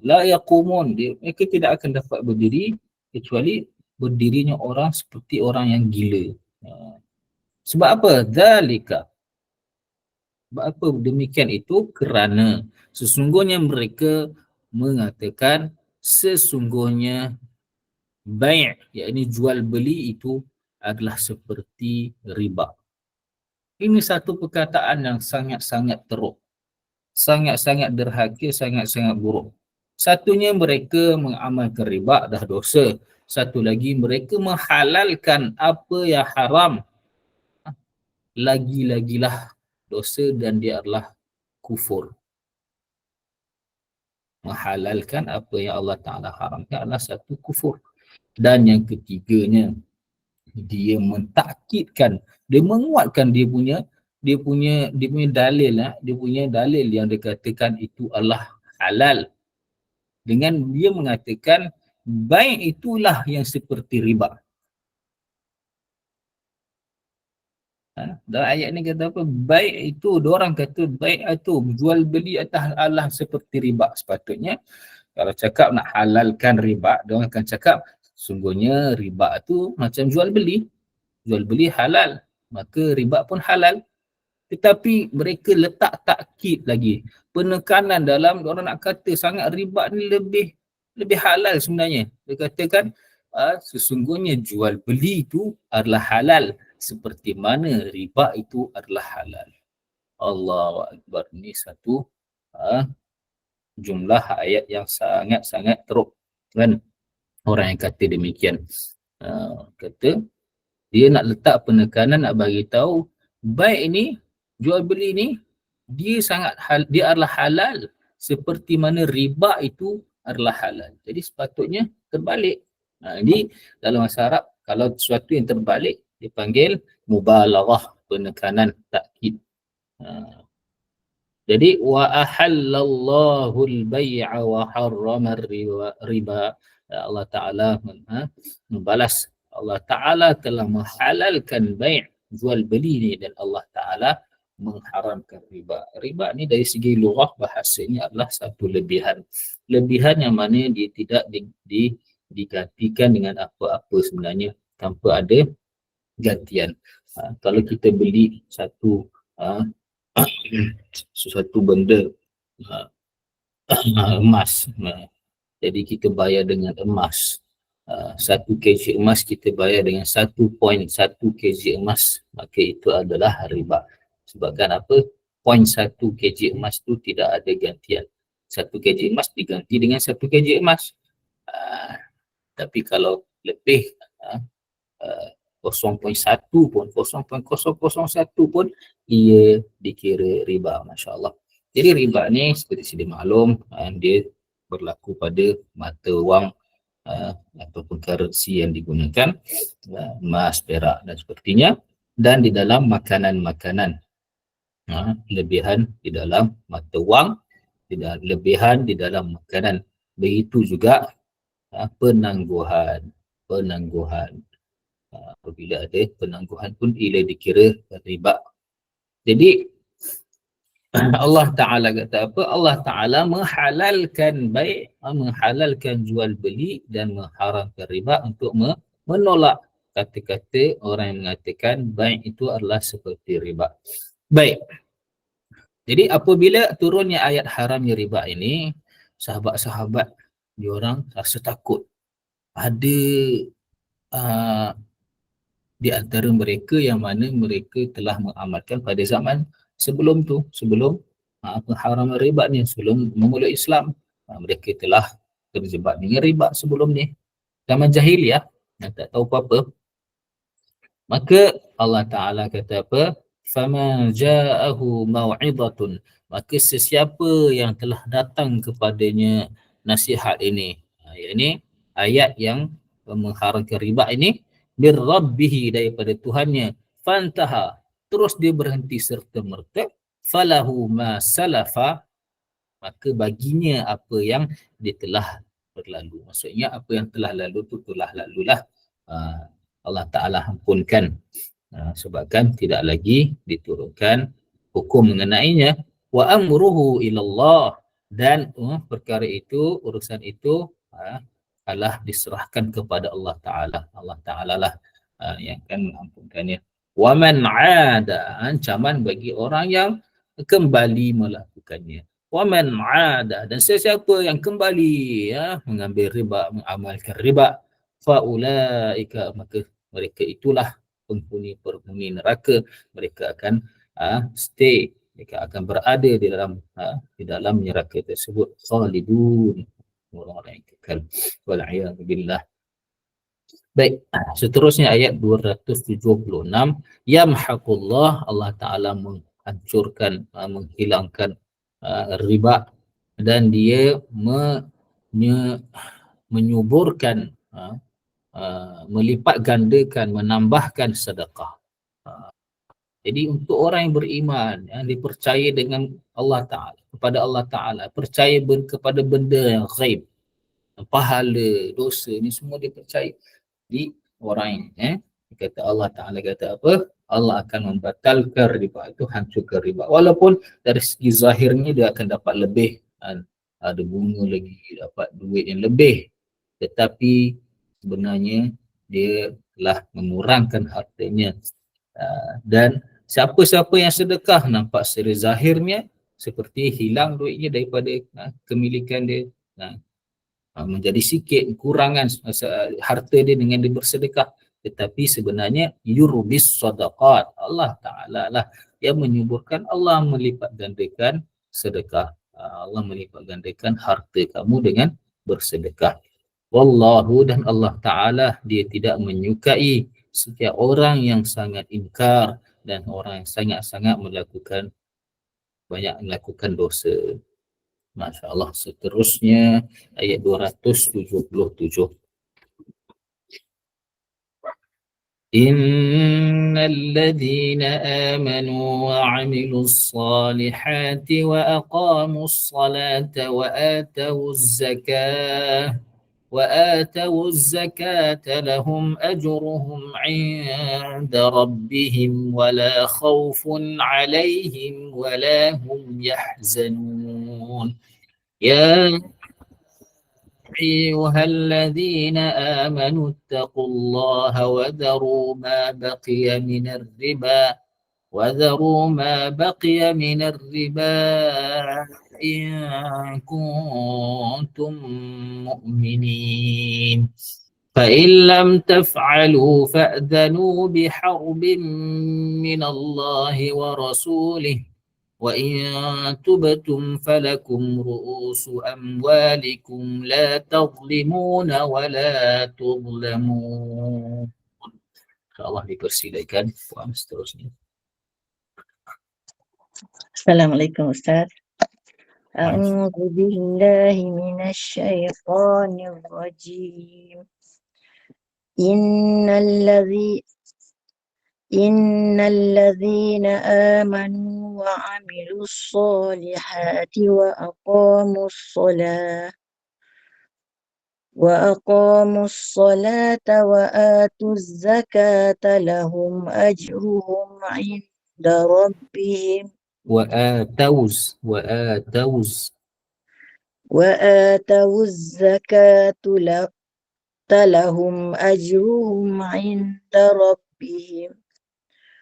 La yaqumun, mereka tidak akan dapat berdiri kecuali berdirinya orang seperti orang yang gila. Sebab apa? Dzalika. Sebab apa demikian itu? Kerana sesungguhnya mereka mengatakan sesungguhnya bai', yakni jual beli itu adalah seperti riba. Ini satu perkataan yang sangat-sangat teruk, sangat-sangat derhaka, sangat-sangat buruk. Satunya mereka mengamalkan riba dah dosa. Satu lagi mereka menghalalkan apa yang haram, lagi-lagilah dosa dan dia adalah kufur. Menghalalkan apa yang Allah Ta'ala haramkan adalah satu kufur. Dan yang ketiganya, dia mentakkidkan, dia menguatkan dia punya dia punya dalil dia punya dalil yang dikatakan itu adalah halal dengan dia mengatakan bai' itulah yang seperti riba. Dalam ayat ni kata apa? Bai' itu, diorang kata bai' itu jual beli atas Allah seperti riba. Sepatutnya kalau cakap nak halalkan riba, diorang akan cakap sungguhnya riba tu macam jual beli halal, maka riba pun halal. Tetapi mereka letak takkid lagi, penekanan dalam orang nak kata sangat riba ni lebih halal sebenarnya. Dia katakan sesungguhnya jual beli itu adalah halal seperti mana riba itu adalah halal. Allahu Akbar. Ini satu jumlah ayat yang sangat-sangat teruk kan, orang yang kata demikian. Kata dia nak letak penekanan, nak bagi tahu baik ini, jual beli ni dia adalah halal seperti mana riba itu adalah halal. Jadi sepatutnya terbalik. Jadi dalam bahasa Arab kalau sesuatu yang terbalik dipanggil mubalaghah, penekanan, takkid. Jadi wa ahallallahu al-bai'a wa harrama riba. Allah Ta'ala membalas, Allah Ta'ala telah menghalalkan bai', jual beli ni, dan Allah Ta'ala mengharamkan riba. Riba ni dari segi lughah bahasanya adalah satu lebihan yang mana dia tidak digantikan dengan apa-apa sebenarnya, tanpa ada gantian. Kalau kita beli satu benda emas, jadi kita bayar dengan emas, 1 kg emas kita bayar dengan 1.1 kg emas, maka itu adalah riba. Sebabkan apa? 0.1 kg emas tu tidak ada gantian. 1 kg emas diganti dengan 1 kg emas. Tapi kalau lebih 0.1 pun, 0.001 pun, ia dikira riba. Masya Allah. Jadi riba ni seperti sedia maklum, dia berlaku pada mata wang ataupun currency yang digunakan, emas, perak dan sepertinya, dan di dalam makanan-makanan. Lebihan di dalam mata wang, lebihan di dalam makanan. Begitu juga penangguhan. Apabila ada penangguhan pun ia dikira riba. Jadi Allah Ta'ala kata apa? Allah Ta'ala menghalalkan bai', menghalalkan jual beli dan mengharamkan riba untuk menolak kata-kata orang yang mengatakan bai' itu adalah seperti riba. Baik. Jadi apabila turunnya ayat haramnya riba ini, sahabat-sahabat diorang rasa takut. Ada di antara mereka yang mana mereka telah mengamalkan pada zaman sebelum pengharaman riba ni, sebelum memulai Islam, mereka telah terjebak dengan riba sebelum ni, zaman jahiliah, yang tak tahu apa-apa. Maka Allah Ta'ala kata apa? فَمَا جَاءَهُ مَوْعِظَةٌ, maka sesiapa yang telah datang kepadanya nasihat ini, ini ayat yang mengharamkan riba ini, birrabbihi, daripada Tuhannya, fantaha, terus dia berhenti serta merta, falahu ma salafa, maka baginya apa yang dia telah berlalu. Maksudnya apa yang telah lalu tu telah lalulah. Allah Ta'ala ampunkan, sebabkan tidak lagi diturunkan hukum mengenainya. Wa amruhu ilallah, dan perkara itu, urusan itu adalah diserahkan kepada Allah Ta'ala. Allah Ta'ala lah yang akan mengampunkannya. Wa man 'ada, ancaman bagi orang yang kembali melakukannya. Wa man 'ada, dan sesiapa yang kembali mengambil riba, mengamalkan riba, fa ulaika, maka mereka itulah penghuni neraka. Mereka akan stay, mereka akan berada di dalam neraka tersebut, khalidun, orang-orang yang kekal. Wal'iyadu billah. Baik, seterusnya ayat 276. Yamhaqullah, Allah Ta'ala menghancurkan, menghilangkan riba, dan dia menyuburkan, melipat gandakan, menambahkan sedekah. Jadi untuk orang yang beriman, yang dipercaya dengan Allah Ta'ala, kepada Allah Ta'ala, percaya kepada benda yang ghaib, pahala, dosa, ni semua dia percaya. Jadi orang yang kata Allah Ta'ala kata apa? Allah akan membatalkan riba, itu hancurkan riba. Walaupun dari segi zahirnya dia akan dapat lebih, ada bunga lagi, dapat duit yang lebih. Tetapi sebenarnya dia telah mengurangkan hartanya. Dan siapa-siapa yang sedekah nampak secara zahirnya seperti hilang duitnya daripada kemilikan dia. Menjadi sikit kurangan harta dia dengan dia bersedekah. Tetapi sebenarnya yurbis sadaqat. Allah Ta'ala lah yang menyuburkan, Allah melipat gandakan sedekah. Allah melipat gandakan harta kamu dengan bersedekah. Wallahu, dan Allah Ta'ala dia tidak menyukai setiap orang yang sangat ingkar dan orang yang sangat-sangat banyak melakukan dosa. Masya Allah. Seterusnya ayat 277. Innal ladzina amanu wa 'amilus salihati wa aqamus salata wa atawuz zakata lahum ajruhum 'inda rabbihim wa la khawfun 'alaihim wa la hum yahzanun. Ya أيها الذين آمنوا اتقوا الله وذروا ما بقي من الربا إن كنتم مؤمنين فإن لم تفعلوا فأذنوا بحرب من الله ورسوله وإن تبتم فلكم رؤوس أموالكم لا تظلمون ولا تظلمون. InsyaAllah dipersilakan puan seterusnya. Assalamualaikum Ustaz. A'udzu billahi minasyaitonir rajim. Innal ladzina amanu wa 'amilus solihati wa aqamus salata wa atuz zakata lahum ajruhum 'inda rabbihim wa atawuz zakatu lahum ajruhum 'inda rabbihim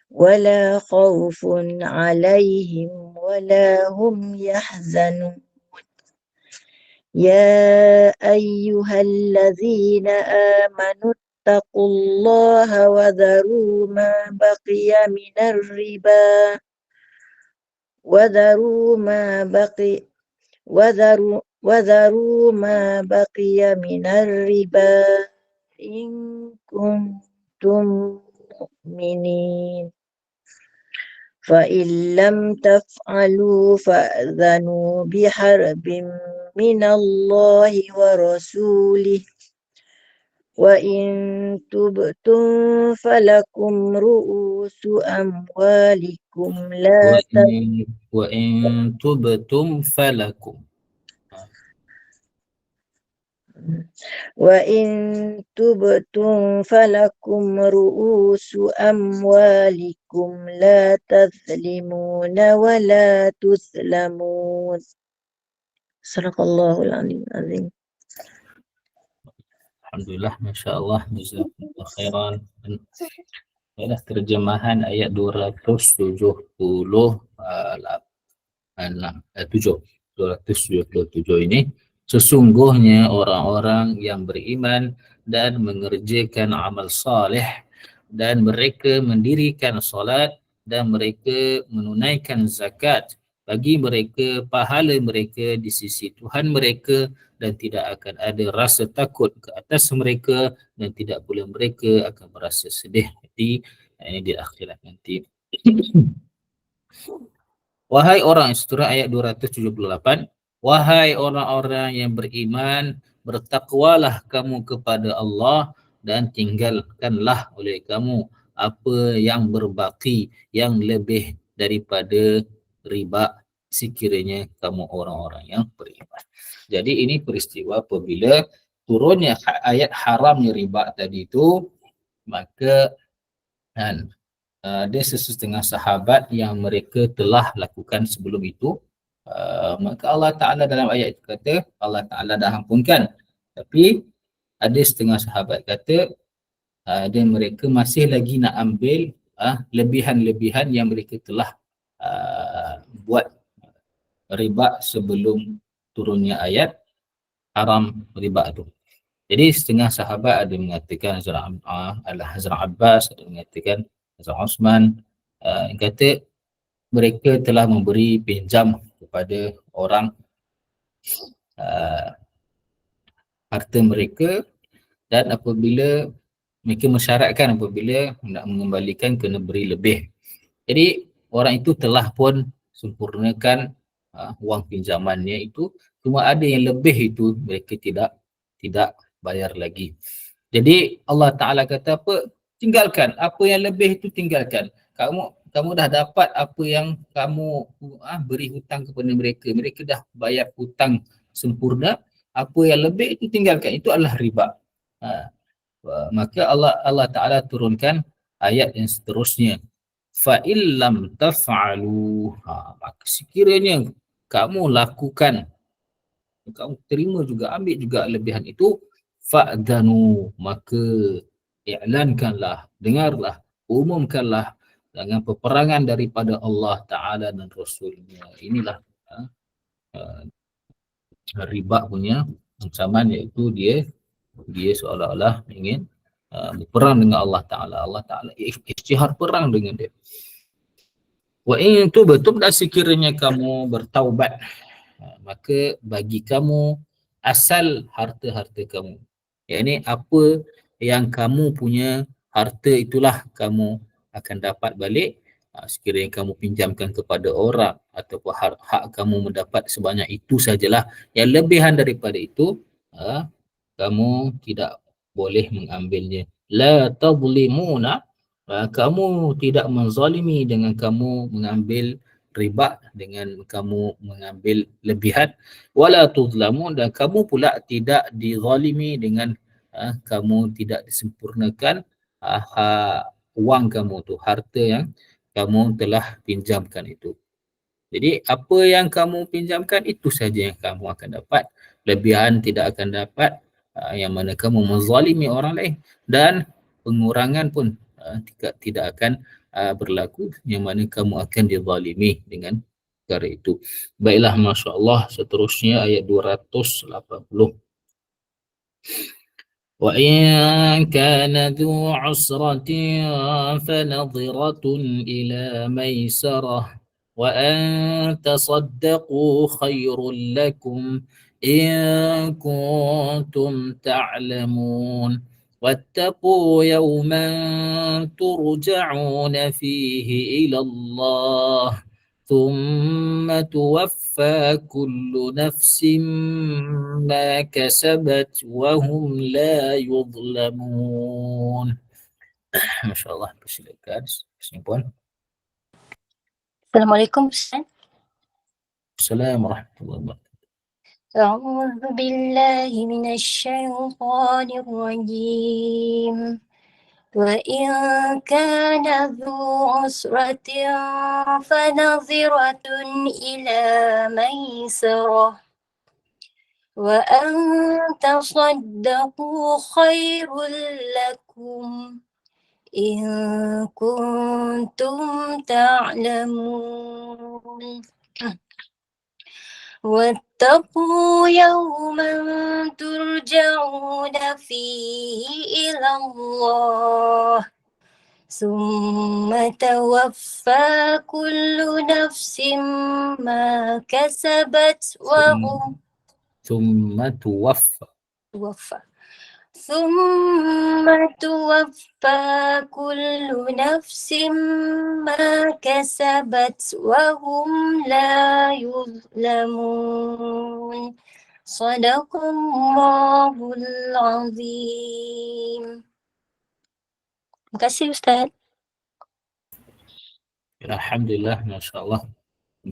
wala khawfun 'alaihim wala hum yahzanun. Ya ayyuhalladzina amanu taqullaha wa dharu ma baqiya minar riba in kuntum mu'minin. فإن لم تفعلوا فأذنوا بحرب من الله ورسوله وإن تبتم فلكم رؤوس أموالكم وإن تبتم فلكم رؤوس أموالكم لا تظلمون ولا تظلمون. Sadaqallahul azim. Alhamdulillah, Masya Allah, jazakumullah khairan. Adalah terjemahan ayat 277 ini. Sesungguhnya orang-orang yang beriman dan mengerjakan amal saleh dan mereka mendirikan solat dan mereka menunaikan zakat, bagi mereka pahala mereka di sisi Tuhan mereka dan tidak akan ada rasa takut ke atas mereka dan tidak pula mereka akan merasa sedih. Jadi ini di akhirat nanti. Wahai orang, surah ayat 278, wahai orang-orang yang beriman, bertakwalah kamu kepada Allah dan tinggalkanlah oleh kamu apa yang berbaki yang lebih daripada riba sekiranya kamu orang-orang yang beriman. Jadi ini peristiwa apabila turunnya ayat haramnya riba tadi itu, maka ada sesetengah sahabat yang mereka telah lakukan sebelum itu. Maka Allah Ta'ala dalam ayat itu kata Allah Ta'ala dah ampunkan, tapi ada setengah sahabat kata dan mereka masih lagi nak ambil lebihan-lebihan yang mereka telah buat riba sebelum turunnya ayat haram riba itu. Jadi setengah sahabat ada mengatakan Hazrat Abbas, ada mengatakan Hazrat Osman, kata mereka telah memberi pinjam kepada orang harta mereka, dan apabila mereka mensyaratkan apabila nak mengembalikan kena beri lebih. Jadi orang itu telah pun sempurnakan wang pinjamannya itu, cuma ada yang lebih itu mereka tidak bayar lagi. Jadi Allah Ta'ala kata apa? Tinggalkan. Apa yang lebih itu tinggalkan. Kamu dah dapat apa yang kamu beri hutang kepada mereka. Mereka dah bayar hutang sempurna. Apa yang lebih itu tinggalkan. Itu adalah riba. Maka Allah Ta'ala turunkan ayat yang seterusnya. Fa'illam taf'alu. Maka sekiranya kamu lakukan, kamu terima juga, ambil juga lebihan itu, fa'danu, maka i'lankanlah, dengarlah, umumkanlah dengan peperangan daripada Allah Ta'ala dan Rasulnya. Inilah riba punya ancaman, iaitu dia seolah-olah ingin berperang dengan Allah Ta'ala. Allah Ta'ala isytihar perang dengan dia. Wa in tubtum, dan sekiranya kamu bertaubat, maka bagi kamu asal harta-harta kamu. Yakni apa yang kamu punya harta itulah kamu akan dapat balik. Sekiranya kamu pinjamkan kepada orang ataupun hak kamu mendapat sebanyak itu sajalah. Yang lebihan daripada itu kamu tidak boleh mengambilnya. La tadlimuna, kamu tidak menzalimi dengan kamu mengambil riba, dengan kamu mengambil lebihan. Wala tuzlamun, dan kamu pula tidak dizalimi dengan kamu tidak disempurnakan wang kamu tu, harta yang kamu telah pinjamkan itu. Jadi apa yang kamu pinjamkan itu saja yang kamu akan dapat. Lebihan tidak akan dapat, yang mana kamu menzalimi orang lain, dan pengurangan pun tidak akan berlaku, yang mana kamu akan dizalimi dengan perkara itu. Baiklah, Masya Allah, seterusnya ayat 280. وَإِنْ كَانَ ذُو عُسْرَةٍ فَنَظِرَةٌ إِلَى مَيْسَرَةٍ وَأَنْ تَصَدَّقُوا خَيْرٌ لَكُمْ إِنْ كُنْتُمْ تَعْلَمُونَ وَاتَّقُوا يَوْمًا تُرْجَعُونَ فِيهِ إِلَى اللَّهِ ثُمَّ تُوَفَّى كُلُّ نَفْسٍ مَا كَسَبَتْ وَهُمْ لَا يُظْلَمُونَ. Masya Allah, persilakan kesimpulan. Assalamualaikum Ustaz. Assalamualaikum warahmatullahi wabarakatuh. أعوذ بالله من الشيطان الرجيم. وإن كان ذو عسرة فنظرة إلى ميسرة وأن تصدقوا خير لكم إن كنتم تعلمون واتقوا يوما ترجعون فيه إلى الله ثم توفى كل نفس ما كسبت وهم ثم توفى ثم توفى كل نفس ما كسبت وهم لا يظلمون. صدق الله العظيم. Terima kasih Ustaz. Alhamdulillah, Masya Allah.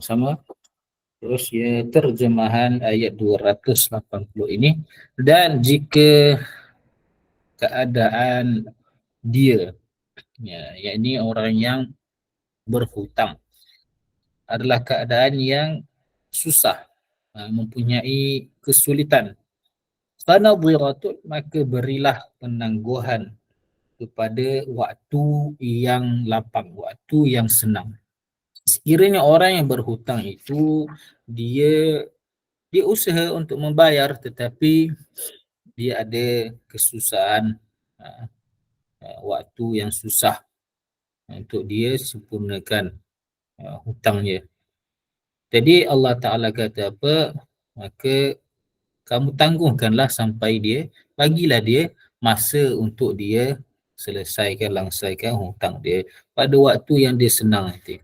Sama. Terus ya terjemahan ayat 280 ini. Dan jika keadaan dia, ya, yakni orang yang berhutang, adalah keadaan yang susah, mempunyai kesulitan. Fanadhiratun, maka berilah penangguhan kepada waktu yang lapang, waktu yang senang. Sekiranya orang yang berhutang itu dia usaha untuk membayar tetapi dia ada kesusahan, waktu yang susah untuk dia sempurnakan hutangnya. Jadi Allah Ta'ala kata apa? Maka kamu tangguhkanlah sampai dia, bagilah dia masa untuk dia langsaikan hutang dia pada waktu yang dia senang nanti.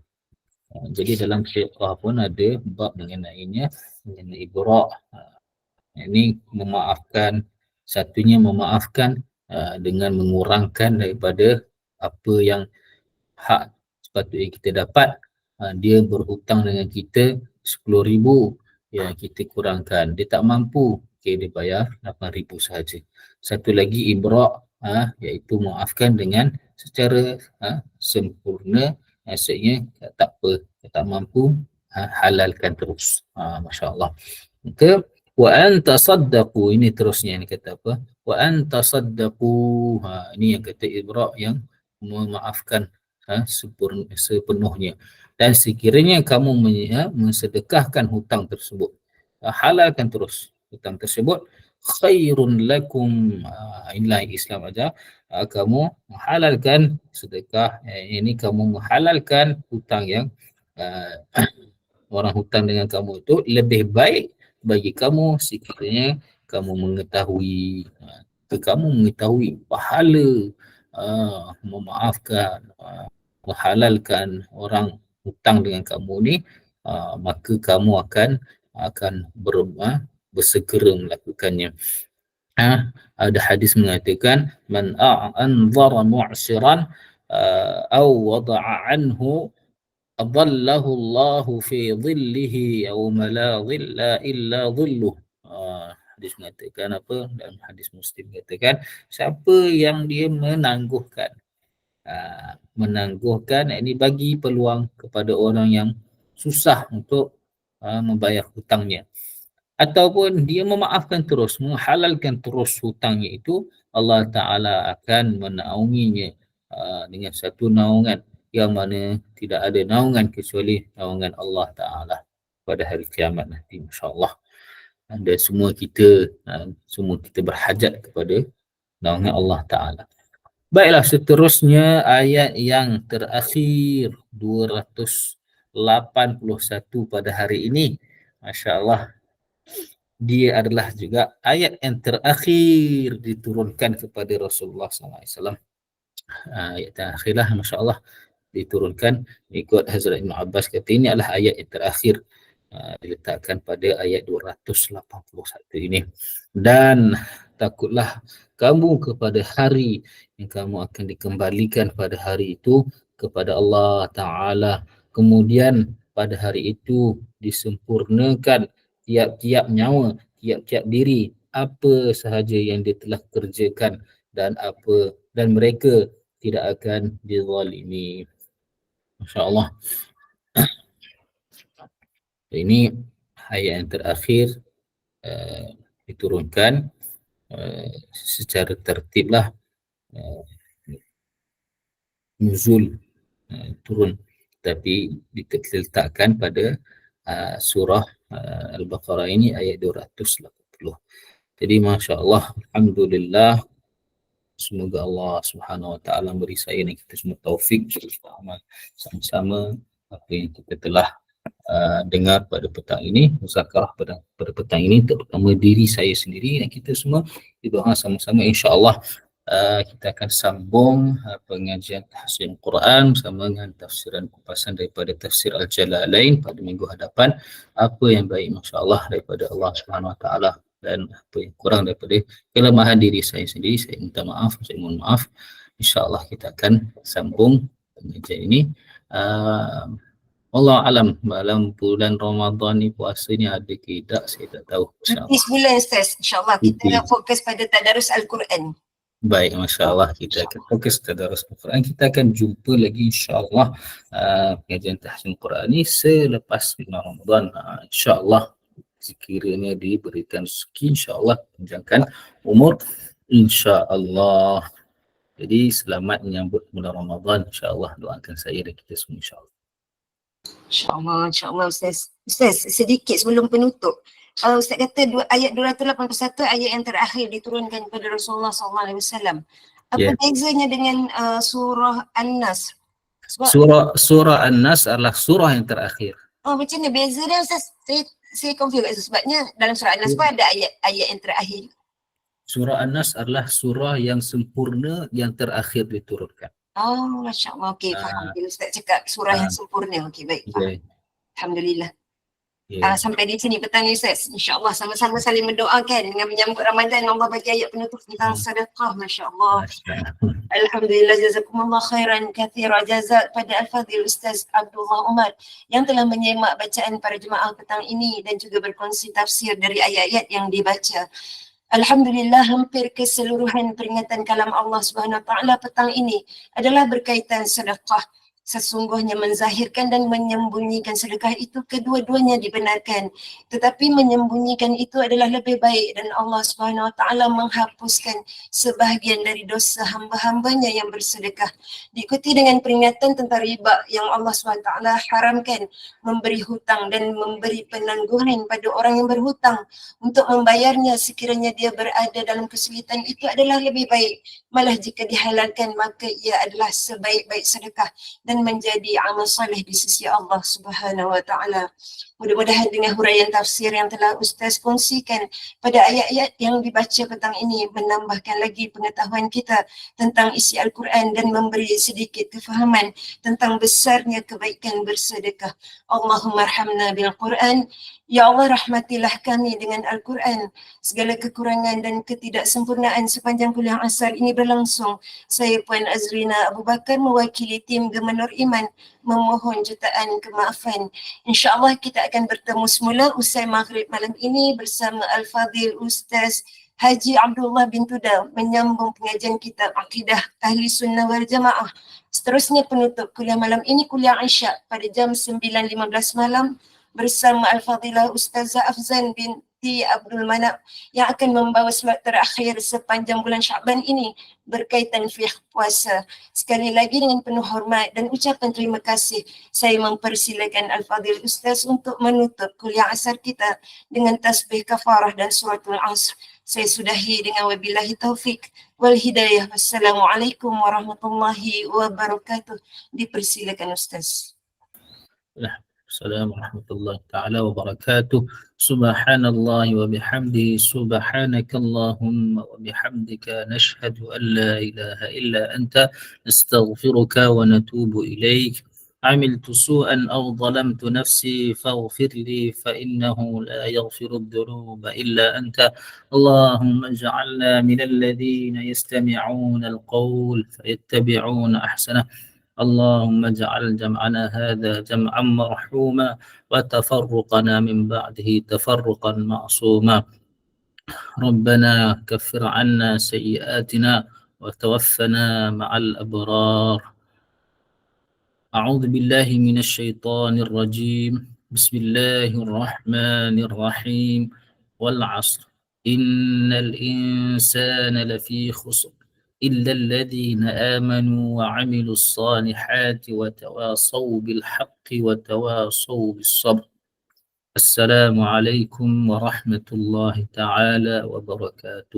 Jadi dalam fiqh pun ada bab mengenai ibra'. Ini memaafkan, satunya memaafkan dengan mengurangkan daripada apa yang hak sepatutnya kita dapat. Dia berhutang dengan kita 10,000, ya kita kurangkan. Dia tak mampu, okay, dia bayar 8,000 sahaja. Satu lagi ibra', iaitu maafkan dengan secara sempurna. Maksudnya tak apa, tak mampu, halalkan terus. Masya Allah. Maka wa anta saddaqu, ini terusnya ni kata apa? Wa anta saddaqu, ini yang kata ibra' yang memaafkan sepenuhnya. Dan sekiranya kamu mensedekahkan hutang tersebut, halalkan terus hutang tersebut, khairun lakum. Inilah Islam aja, kamu menghalalkan sedekah, ini kamu menghalalkan hutang yang orang hutang dengan kamu itu lebih baik bagi kamu sekiranya kamu mengetahui, pahala memaafkan, menghalalkan orang hutang dengan kamu ni, maka kamu akan bersegera melakukannya. Ada hadis mengatakan man anzara mu'siran aw wada'a anhu adallahu Allahu fi dhillihi yawma la dhilla illa dhilluh. Hadis mengatakan apa? Dalam hadis Muslim katakan, siapa yang dia menangguhkan, ini bagi peluang kepada orang yang susah untuk membayar hutangnya, ataupun dia memaafkan terus, menghalalkan terus hutangnya itu, Allah Ta'ala akan menaunginya dengan satu naungan yang mana tidak ada naungan kecuali naungan Allah Ta'ala pada hari kiamat nanti, insyaAllah. Dan semua kita berhajat kepada naungan Allah Ta'ala. Baiklah, seterusnya ayat yang terakhir 281 pada hari ini. Masya Allah, dia adalah juga ayat yang terakhir diturunkan kepada Rasulullah SAW. Ayat terakhirlah, Masya Allah, diturunkan. Ikut Hazrat Ibn Abbas kata ini adalah ayat yang terakhir, diletakkan pada ayat 281 ini. Dan takutlah kamu kepada hari yang kamu akan dikembalikan pada hari itu kepada Allah Ta'ala. Kemudian pada hari itu disempurnakan tiap-tiap nyawa, tiap-tiap diri, apa sahaja yang dia telah kerjakan dan mereka tidak akan dizalimi. Masya Allah. Ini ayat yang terakhir diturunkan secara tertiblah, nuzul, turun, tapi diletakkan pada surah Al-Baqarah ini ayat 280. Jadi Masya Allah, Alhamdulillah, semoga Allah Subhanahu Wa Taala beri saya dan kita semua taufik untuk amal sama-sama apa yang kita telah dengar pada petang ini, muzakarah pada petang ini, terutama diri saya sendiri dan kita semua berdoa sama-sama, insya-Allah kita akan sambung pengajian tahsin Quran bersama dengan tafsiran kupasan daripada tafsir Al-Jalalain pada minggu hadapan. Apa yang baik, masya-Allah, daripada Allah Subhanahu Wa Taala, dan apa yang kurang daripada kelemahan diri saya sendiri, saya minta maaf, saya mohon maaf. InsyaAllah kita akan sambung pengajian ini. Allah alam dalam bulan Ramadan ni puasa ni ada ke tidak saya tak tahu. Cuti sebulan Ustaz. InsyaAllah kita fokus pada tadarus Al-Quran. Baik, Masya Allah, kita akan fokus tadarus Al-Quran. Kita akan jumpa lagi insyaAllah pengajian tahsin Quran ni selepas bulan Ramadan. InsyaAllah sekiranya diberikan rezeki, insyaAllah panjangkan umur, insyaAllah. Jadi selamat menyambut bulan Ramadan, insyaAllah. Doakan saya dan kita semua, insyaAllah. InsyaAllah Ustaz. Ustaz, sedikit sebelum penutup. Ustaz kata ayat 281 ayat yang terakhir diturunkan kepada Rasulullah SAW. Apa bezanya dengan surah An-Nas? Surah An-Nas adalah surah yang terakhir. Oh, macam mana beza dia Ustaz? Saya confuse sebabnya dalam surah An-Nas pun ada ayat yang terakhir. Surah An-Nas adalah surah yang sempurna yang terakhir diturunkan. Oh, Masya Allah. Okey, faham. Bila Ustaz cakap surah yang sempurna. Okey, baik. Alhamdulillah. Sampai di sini petang ni Ustaz. InsyaAllah sama-sama saling mendoakan dengan menyambut Ramadan. Allah bagi ayat penutup tentang sedekah. Masya Allah. Alhamdulillah. Jazakumullah khairan kathira. Jazak pada Al-Fadhil Ustaz Abdullah Umar yang telah menyemak bacaan para jemaah petang ini dan juga berkongsi tafsir dari ayat-ayat yang dibaca. Alhamdulillah, hampir keseluruhan peringatan kalam Allah Subhanahu Wa Taala petang ini adalah berkaitan sedekah. Sesungguhnya menzahirkan dan menyembunyikan sedekah itu kedua-duanya dibenarkan. Tetapi menyembunyikan itu adalah lebih baik dan Allah Subhanahu Wa Taala menghapuskan sebahagian dari dosa hamba-hambanya yang bersedekah. Diikuti dengan peringatan tentang riba yang Allah Subhanahu Wa Taala haramkan, memberi hutang dan memberi penangguhan pada orang yang berhutang untuk membayarnya sekiranya dia berada dalam kesulitan itu adalah lebih baik. Malah jika dihalalkan maka ia adalah sebaik-baik sedekah dan menjadi amal soleh di sisi Allah Subhanahu Wa Taala. Mudah-mudahan dengan huraian tafsir yang telah Ustaz kongsikan pada ayat-ayat yang dibaca petang ini menambahkan lagi pengetahuan kita tentang isi Al-Quran dan memberi sedikit kefahaman tentang besarnya kebaikan bersedekah. Allahumma arhamna bil Quran. Ya Allah, rahmatilah kami dengan Al-Quran. Segala kekurangan dan ketidaksempurnaan sepanjang kuliah asar ini berlangsung, saya Puan Azrina Abu Bakar mewakili tim Gemenur Iman memohon jutaan kemaafan. InsyaAllah kita akan bertemu semula usai maghrib malam ini bersama Al-Fadhil Ustaz Haji Abdullah bin Tuda menyambung pengajian kitab Akidah Ahli Sunnah wal Jamaah. Seterusnya penutup kuliah malam ini kuliah Isyak pada jam 9.15 malam bersama Al-Fadhilah Ustazah Afzan binti Abdul Manap yang akan membawa slot terakhir sepanjang bulan Syaban ini berkaitan fiqh puasa. Sekali lagi dengan penuh hormat dan ucapan terima kasih, saya mempersilakan Al-Fadhil Ustaz untuk menutup kuliah asar kita dengan tasbih kafarah dan suratul Asr. Saya sudahi dengan wabillahi taufik wal hidayah. Wassalamualaikum warahmatullahi wabarakatuh. Dipersilakan Ustaz. Assalamualaikum warahmatullahi ta'ala wabarakatuh. Subhanallah wa bihamdihi, subhanakallahumma wa bihamdika nashhadu an la ilaha illa anta nastaghfiruka wa natubu ilaik. عملت سوءا أو ظلمت نفسي فاغفر لي فإنه لا يغفر الذنوب إلا أنت. اللهم اجعلنا من الذين يستمعون القول فيتبعون أحسنه. اللهم اجعل جمعنا هذا جمعا مرحوما وتفرقنا من بعده تفرقا معصوما. ربنا كفر عنا سيئاتنا وتوفنا مع الأبرار. أعوذ بالله من الشيطان الرجيم. بسم الله الرحمن الرحيم. والعصر إن الإنسان لفي خسر إلا الذين آمنوا وعملوا الصالحات وتواصوا بالحق وتواصوا بالصبر. السلام عليكم ورحمة الله تعالى وبركاته.